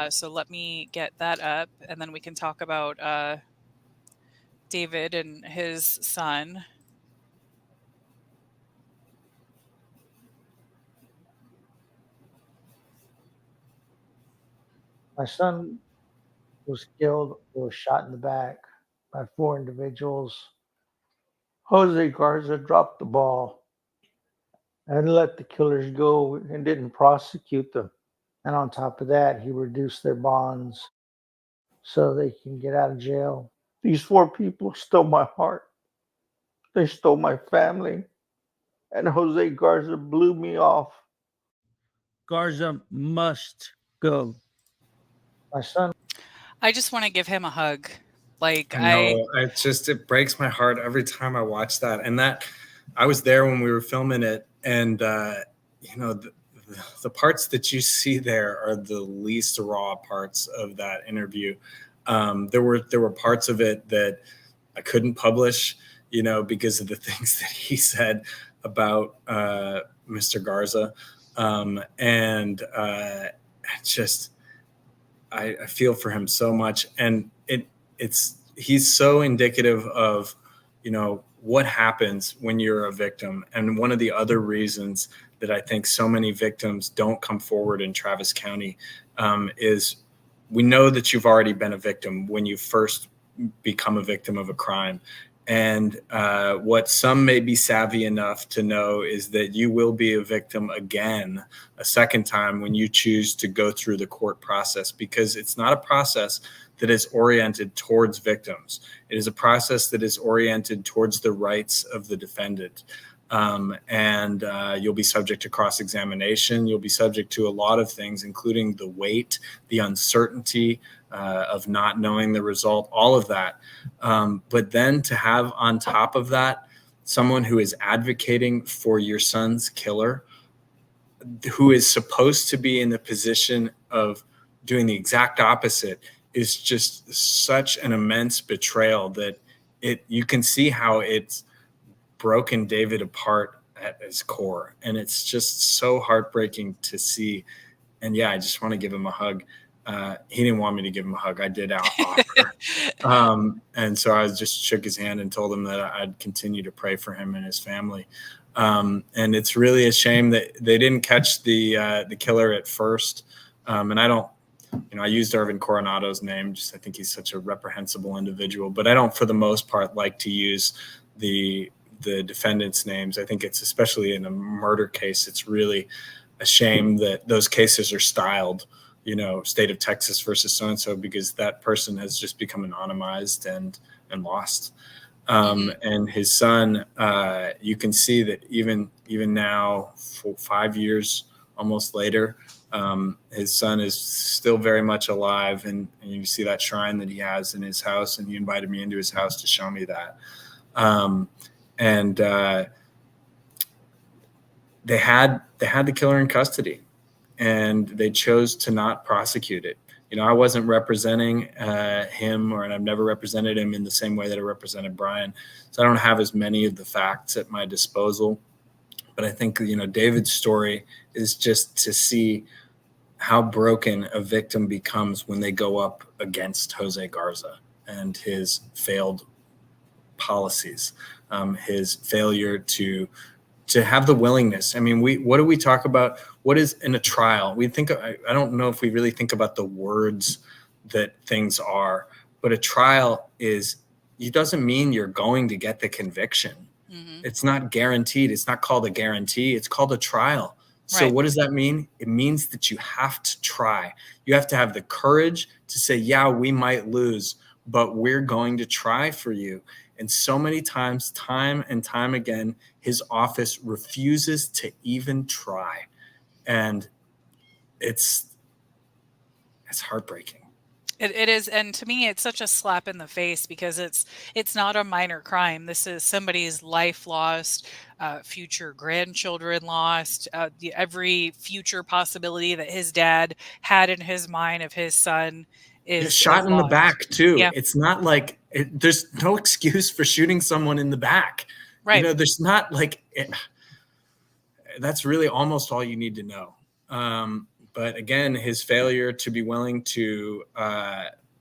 So let me get that up, and then we can talk about David and his son. My son was killed or shot in the back by 4 individuals. Jose Garza dropped the ball and let the killers go and didn't prosecute them. And on top of that, he reduced their bonds so they can get out of jail. These 4 people stole my heart. They stole my family. And Jose Garza blew me off. Garza must go. My son. I just want to give him a hug. Like I know, it breaks my heart every time I watch that. And that, I was there when we were filming it, and the parts that you see there are the least raw parts of that interview. There were parts of it that I couldn't publish, because of the things that he said about Mr. Garza, I feel for him so much, and he's so indicative of what happens when you're a victim. And one of the other reasons that I think so many victims don't come forward in Travis County is we know that you've already been a victim when you first become a victim of a crime. And what some may be savvy enough to know is that you will be a victim again, a second time, when you choose to go through the court process, because it's not a process that is oriented towards victims. It is a process that is oriented towards the rights of the defendant. You'll be subject to cross-examination. You'll be subject to a lot of things, including the weight, the uncertainty of not knowing the result, all of that. But then to have on top of that someone who is advocating for your son's killer, who is supposed to be in the position of doing the exact opposite, is just such an immense betrayal that you can see how it's broken David apart at his core. And it's just so heartbreaking to see. And yeah, I just want to give him a hug. He didn't want me to give him a hug. I did offer. And so I just shook his hand and told him that I'd continue to pray for him and his family. And it's really a shame that they didn't catch the killer at first. And I don't, I used Irvin Coronado's name. I think he's such a reprehensible individual, but I don't, for the most part, like to use the defendants' names. I think it's, especially in a murder case, it's really a shame that those cases are styled, state of Texas versus so-and-so, because that person has just become anonymized and lost. And his son, you can see that even now, 5 years almost later, his son is still very much alive, and you see that shrine that he has in his house, and he invited me into his house to show me that. They had the killer in custody, and they chose to not prosecute it. I wasn't representing him, and I've never represented him in the same way that I represented Brian. So I don't have as many of the facts at my disposal. But I think, David's story is just to see how broken a victim becomes when they go up against Jose Garza and his failed policies, his failure to have the willingness. I mean, what do we talk about? What is in a trial? I don't know if we really think about the words that things are, but a trial doesn't mean you're going to get the conviction. Mm-hmm. It's not guaranteed. It's not called a guarantee. It's called a trial. So What does that mean? It means that you have to try. You have to have the courage to say, yeah, we might lose, but we're going to try for you. And so many times, time and time again, his office refuses to even try. And it's heartbreaking. It is, and to me, it's such a slap in the face because it's not a minor crime. This is somebody's life lost, future grandchildren lost, every future possibility that his dad had in his mind of his son Shot is in the lost. back too. Yeah, It's not like there's no excuse for shooting someone in the back. right. There's not like that's really almost all you need to know. But again, his failure to be willing to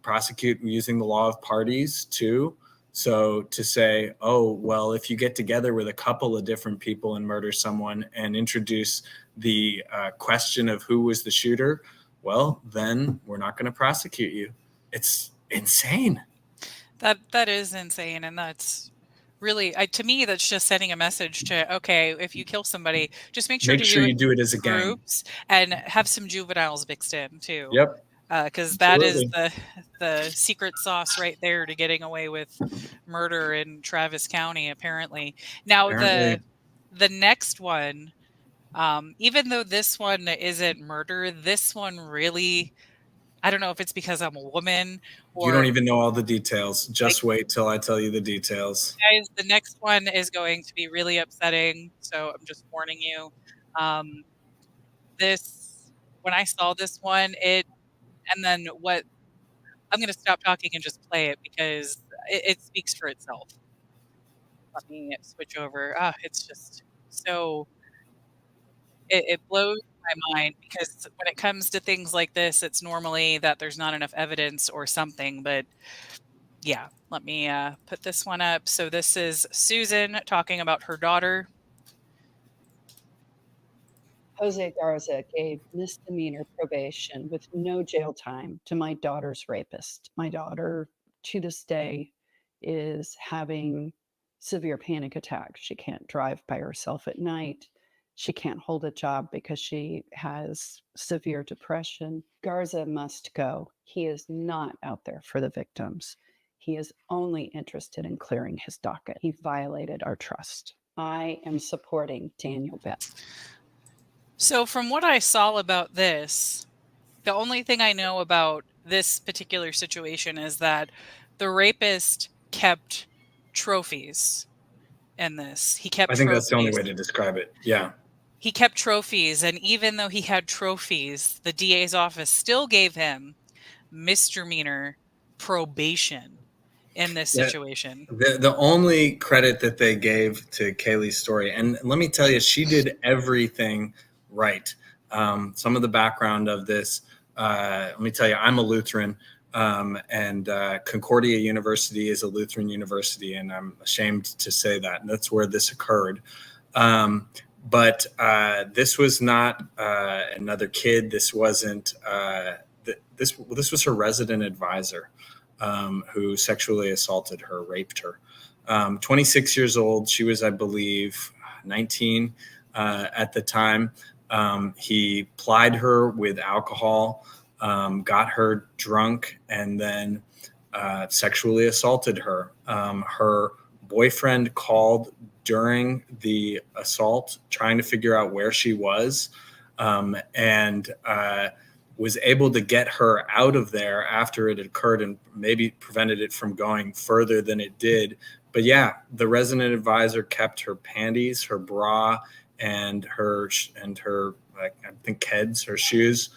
prosecute using the law of parties too. So to say, oh, well, if you get together with a couple of different people and murder someone and introduce the question of who was the shooter, well, then we're not going to prosecute you. It's insane. That is insane, and that's really, to me, that's just sending a message to, okay, if you kill somebody, just make sure Make to sure do it you do it as a in gang. groups and have some juveniles mixed in too. Yep. Because that is Absolutely. the secret sauce right there to getting away with murder in Travis County, apparently. Now Apparently. the next one, even though this one isn't murder, this one really, I don't know if it's because I'm a woman You don't or even know all the details. like, Just wait till I tell you the details. guys, the next one is going to be really upsetting, so I'm just warning you. Um, this when I saw this one, and then what I'm gonna stop talking and just play it because it speaks for itself. Let me switch over. It's just so it blows my mind because when it comes to things like this, it's normally that there's not enough evidence or something, but yeah, let me put this one up. So this is Susan talking about her daughter. Jose Garza gave misdemeanor probation with no jail time to my daughter's rapist. My daughter, to this day, is having severe panic attacks. She can't drive by herself at night. She can't hold a job because she has severe depression. Garza must go. He is not out there for the victims. He is only interested in clearing his docket. He violated our trust. I am supporting Daniel Beth. So from what I saw about this, the only thing I know about this particular situation is that the rapist kept trophies in this. He kept I think that's the only trophies. way to describe it. Yeah. He kept trophies, and even though he had trophies, the DA's office still gave him misdemeanor probation in this Yeah. situation. The only credit that they gave to Kaylee's story, and let me tell you, she did everything right. Some of the background of this, let me tell you, I'm a Lutheran, and Concordia University is a Lutheran university, and I'm ashamed to say that. And that's where this occurred. But this was not another kid. This wasn't. This was her resident advisor. Who sexually assaulted her, raped her. 26 years old. She was, I believe, 19 at the time. He plied her with alcohol, got her drunk, and then sexually assaulted her. Her boyfriend called during the assault, trying to figure out where she was, and was able to get her out of there after it occurred and maybe prevented it from going further than it did. But yeah, the resident advisor kept her panties, her bra, and her I think Keds, her shoes,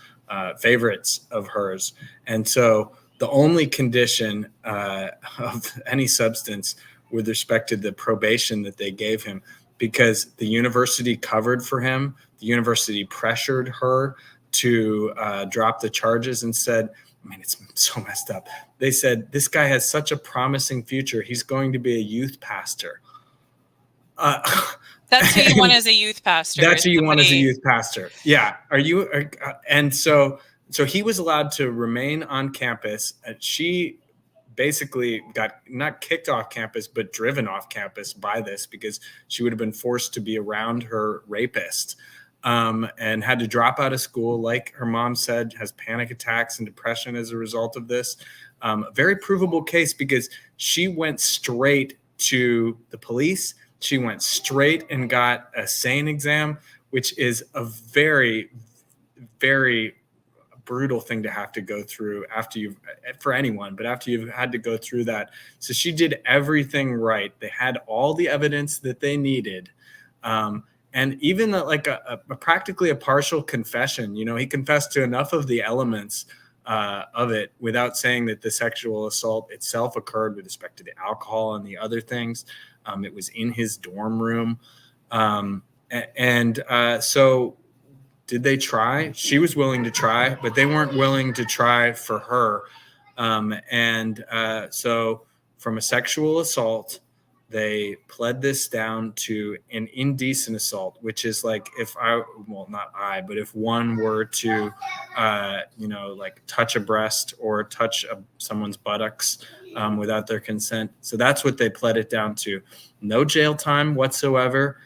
favorites of hers. And so the only condition of any substance with respect to the probation that they gave him, because the university covered for him, the university pressured her to drop the charges and said, I mean, it's so messed up. They said, this guy has such a promising future. He's going to be a youth pastor. That's who you want as a youth pastor. That's who you want as a youth pastor. Yeah. And so he was allowed to remain on campus. She basically got not kicked off campus, but driven off campus by this because she would have been forced to be around her rapist. And had to drop out of school, like her mom said, has panic attacks and depression as a result of this. A very provable case because she went straight to the police. She went straight and got a SANE exam, which is a very, very brutal thing to have to go through for anyone, but after you've had to go through that. So she did everything right. They had all the evidence that they needed. And even like practically a partial confession, he confessed to enough of the elements of it without saying that the sexual assault itself occurred with respect to the alcohol and the other things. It was in his dorm room. So did they try? She was willing to try, but they weren't willing to try for her. So from a sexual assault, they pled this down to an indecent assault, which is like if one were to, like touch a breast or touch someone's buttocks without their consent. So that's what they pled it down to. No jail time whatsoever,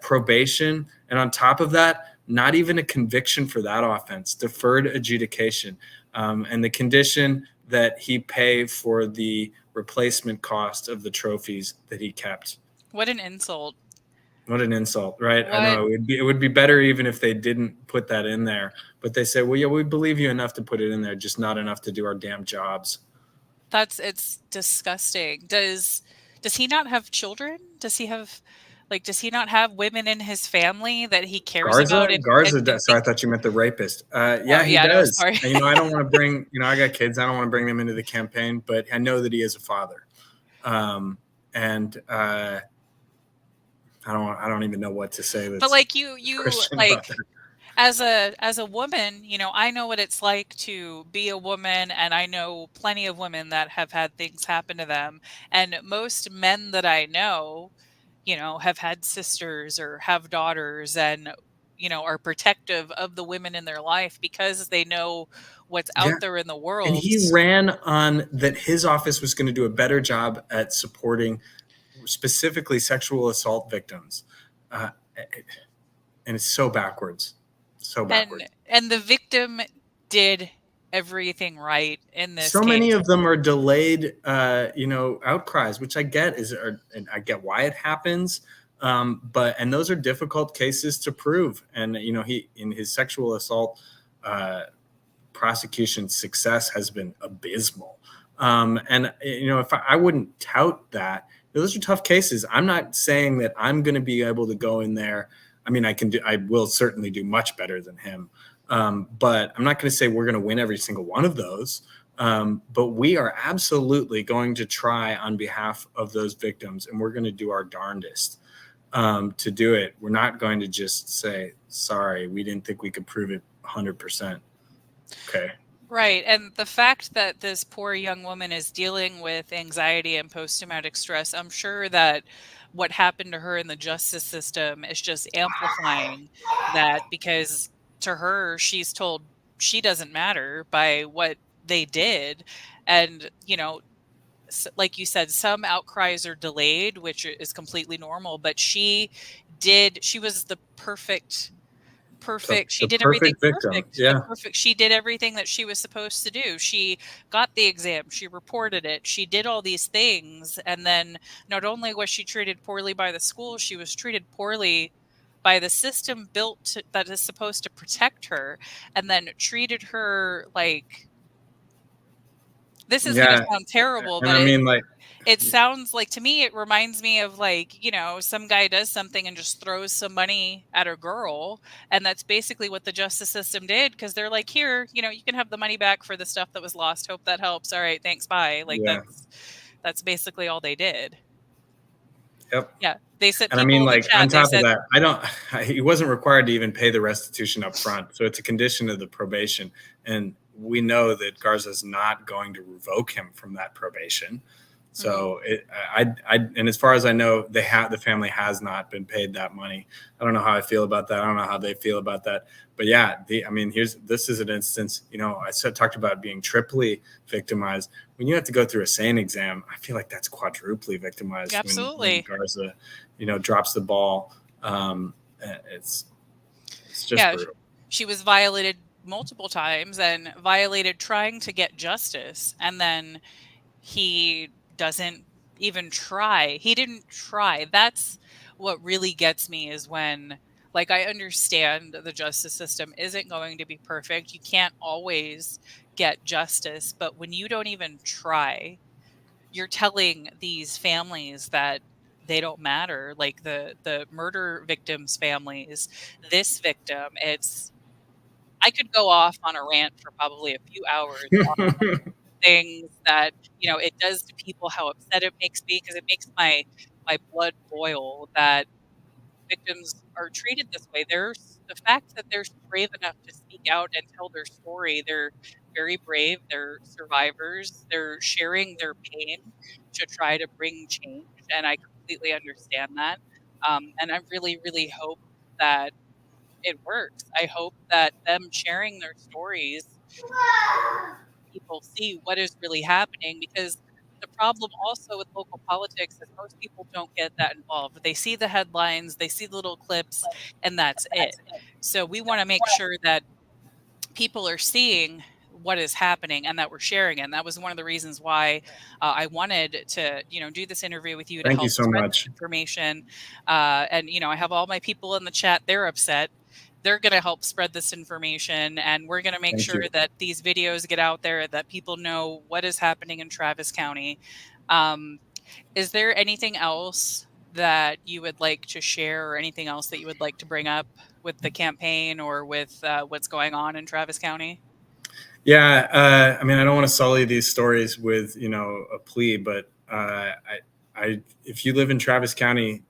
probation. And on top of that, not even a conviction for that offense, deferred adjudication. And the condition that he pay for the replacement cost of the trophies that he kept. What an insult. What an insult, right? I know it would be better even if they didn't put that in there, but they say, well, yeah, we believe you enough to put it in there, just not enough to do our damn jobs. It's disgusting. Does he not have children? Does he not have women in his family that he cares about? Garza does. So I thought you meant the rapist. He does. No, sorry. I don't want to bring, I got kids. I don't want to bring them into the campaign, but I know that he is a father. I don't even know what to say. But like you like as a woman, I know what it's like to be a woman, and I know plenty of women that have had things happen to them. And most men that I know, have had sisters or have daughters and, are protective of the women in their life because they know what's out there in the world. And he ran on that his office was going to do a better job at supporting specifically sexual assault victims. And it's so backwards. So backwards. And the victim did everything right in this case. Many of them are delayed, outcries, which I get and I get why it happens. And those are difficult cases to prove. And, he, in his sexual assault, prosecution success has been abysmal. If I wouldn't tout that, those are tough cases. I'm not saying that I'm going to be able to go in there. I mean, I will certainly do much better than him. But I'm not going to say we're going to win every single one of those. But we are absolutely going to try on behalf of those victims, and we're going to do our darndest to do it. We're not going to just say, sorry, we didn't think we could prove it 100%. Okay. Right. And the fact that this poor young woman is dealing with anxiety and post-traumatic stress, I'm sure that what happened to her in the justice system is just amplifying that, because to her, she's told she doesn't matter by what they did. And, like you said, some outcries are delayed, which is completely normal, but she was the perfect. She did everything perfect. Yeah. Perfect. She did everything that she was supposed to do. She got the exam. She reported it. She did all these things. And then not only was she treated poorly by the school, she was treated poorly by the system that is supposed to protect her, and then treated her like, this is going to sound terrible, but it sounds like, to me, it reminds me of like, some guy does something and just throws some money at a girl. And that's basically what the justice system did. Because they're like, here, you can have the money back for the stuff that was lost. Hope that helps. All right. Thanks. Bye. Like that's basically all they did. Yep. Yeah. They said, and on top of that, he wasn't required to even pay the restitution up front. So it's a condition of the probation. And we know that Garza's not going to revoke him from that probation. So and as far as I know, the family has not been paid that money. I don't know how I feel about that. I don't know how they feel about that. But yeah, this is an instance. I talked about being triply victimized. When you have to go through a SANE exam, I feel like that's quadruply victimized. Absolutely. When Garza, drops the ball. It's just brutal. She was violated multiple times and violated trying to get justice, and then he doesn't even try. He didn't try. That's what really gets me, is when Like, I understand the justice system isn't going to be perfect. You can't always get justice, but when you don't even try, you're telling these families that they don't matter. Like the murder victims' families, this victim, it's I could go off on a rant for probably a few hours on things that, it does to people, how upset it makes me, because it makes my blood boil that victims are treated this way. There's the fact that they're brave enough to speak out and tell their story. They're very brave. They're survivors. They're sharing their pain to try to bring change. And I completely understand that. And I really, really hope that it works. I hope that them sharing their stories, people see what is really happening, because the problem also with local politics is most people don't get that involved. They see the headlines, they see the little clips, and that's it. So we want to make sure that people are seeing what is happening and that we're sharing it. And that was one of the reasons why I wanted to, do this interview with you to Thank you help so spread much. this information. And I have all my people in the chat. They're upset. They're going to help spread this information, and we're going to make Thank sure you. that these videos get out there, that people know what is happening in Travis County. Is there anything else that you would like to share, or anything else that you would like to bring up with the campaign or with what's going on in Travis County? Yeah, I mean, I don't want to sully these stories with a plea, but if you live in Travis County,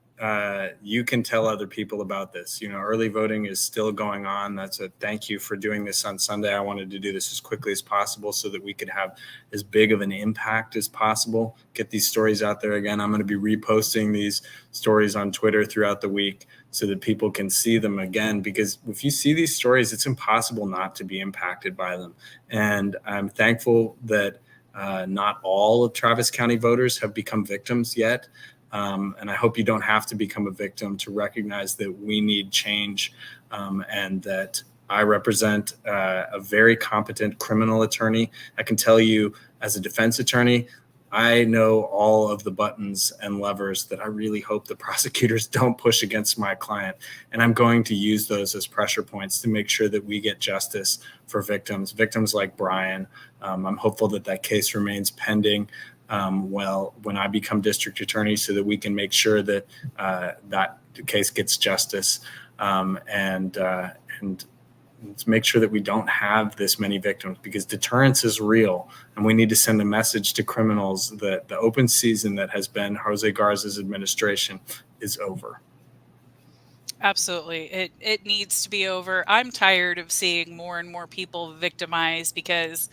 you can tell other people about this. Early voting is still going on. That's a thank you for doing this on Sunday. I wanted to do this as quickly as possible so that we could have as big of an impact as possible. Get these stories out there again. I'm going to be reposting these stories on Twitter throughout the week so that people can see them again, because if you see these stories, it's impossible not to be impacted by them. And I'm thankful that not all of Travis County voters have become victims yet. And I hope you don't have to become a victim to recognize that we need change, and that I represent a very competent criminal attorney. I can tell you, as a defense attorney, I know all of the buttons and levers that I really hope the prosecutors don't push against my client. And I'm going to use those as pressure points to make sure that we get justice for victims like Brian. I'm hopeful that that case remains pending when I become district attorney, so that we can make sure that that case gets justice, and let's make sure that we don't have this many victims, because deterrence is real, and we need to send a message to criminals that the open season that has been Jose Garza's administration is over. Absolutely. It needs to be over. I'm tired of seeing more and more people victimized, because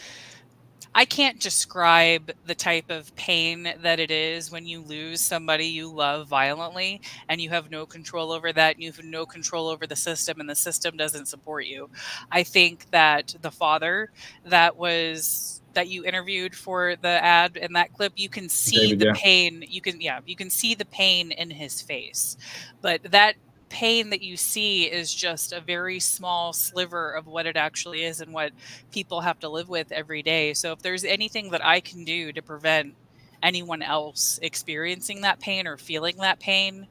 I can't describe the type of pain that it is when you lose somebody you love violently, and you have no control over that, and you have no control over the system, and the system doesn't support you. I think that the father that you interviewed for the ad in that clip, you can see David, the yeah. pain. You can see the pain in his face. But that pain that you see is just a very small sliver of what it actually is and what people have to live with every day. So if there's anything that I can do to prevent anyone else experiencing that pain or feeling that pain,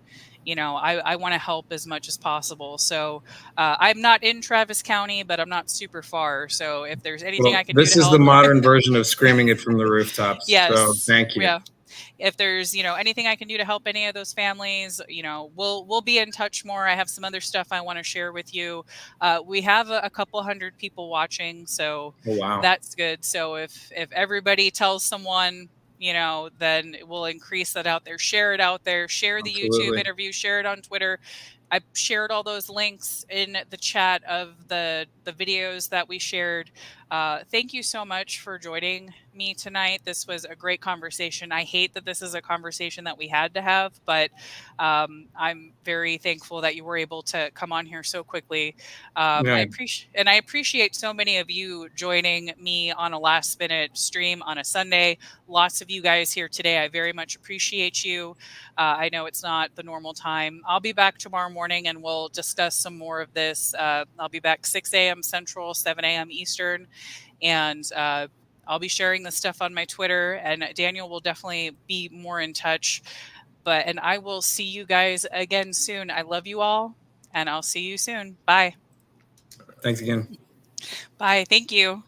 I want to help as much as possible. So I'm not in Travis County, but I'm not super far. So if there's anything I Well, can do this to is the help, modern version of screaming it from the rooftops. So yes, thank you. yeah. If there's anything I can do to help any of those families, we'll be in touch more. I have some other stuff I want to share with you. We have a couple hundred people watching, so Oh, wow. that's good. So if everybody tells someone, then we'll increase that out there. Share it out there. Share the YouTube Absolutely. interview. Share it on Twitter. I shared all those links in the chat of the videos that we shared. Thank you so much for joining me tonight. This was a great conversation. I hate that this is a conversation that we had to have, but I'm very thankful that you were able to come on here so quickly. Yeah. I appreciate so many of you joining me on a last minute stream on a Sunday. Lots of you guys here today. I very much appreciate you. I know it's not the normal time. I'll be back tomorrow morning and we'll discuss some more of this. I'll be back 6 a.m. Central, 7 a.m. Eastern, and I'll be sharing this stuff on my Twitter, and Daniel will definitely be more in touch. And I will see you guys again soon. I love you all, and I'll see you soon. Bye. Thanks again. Bye. Thank you.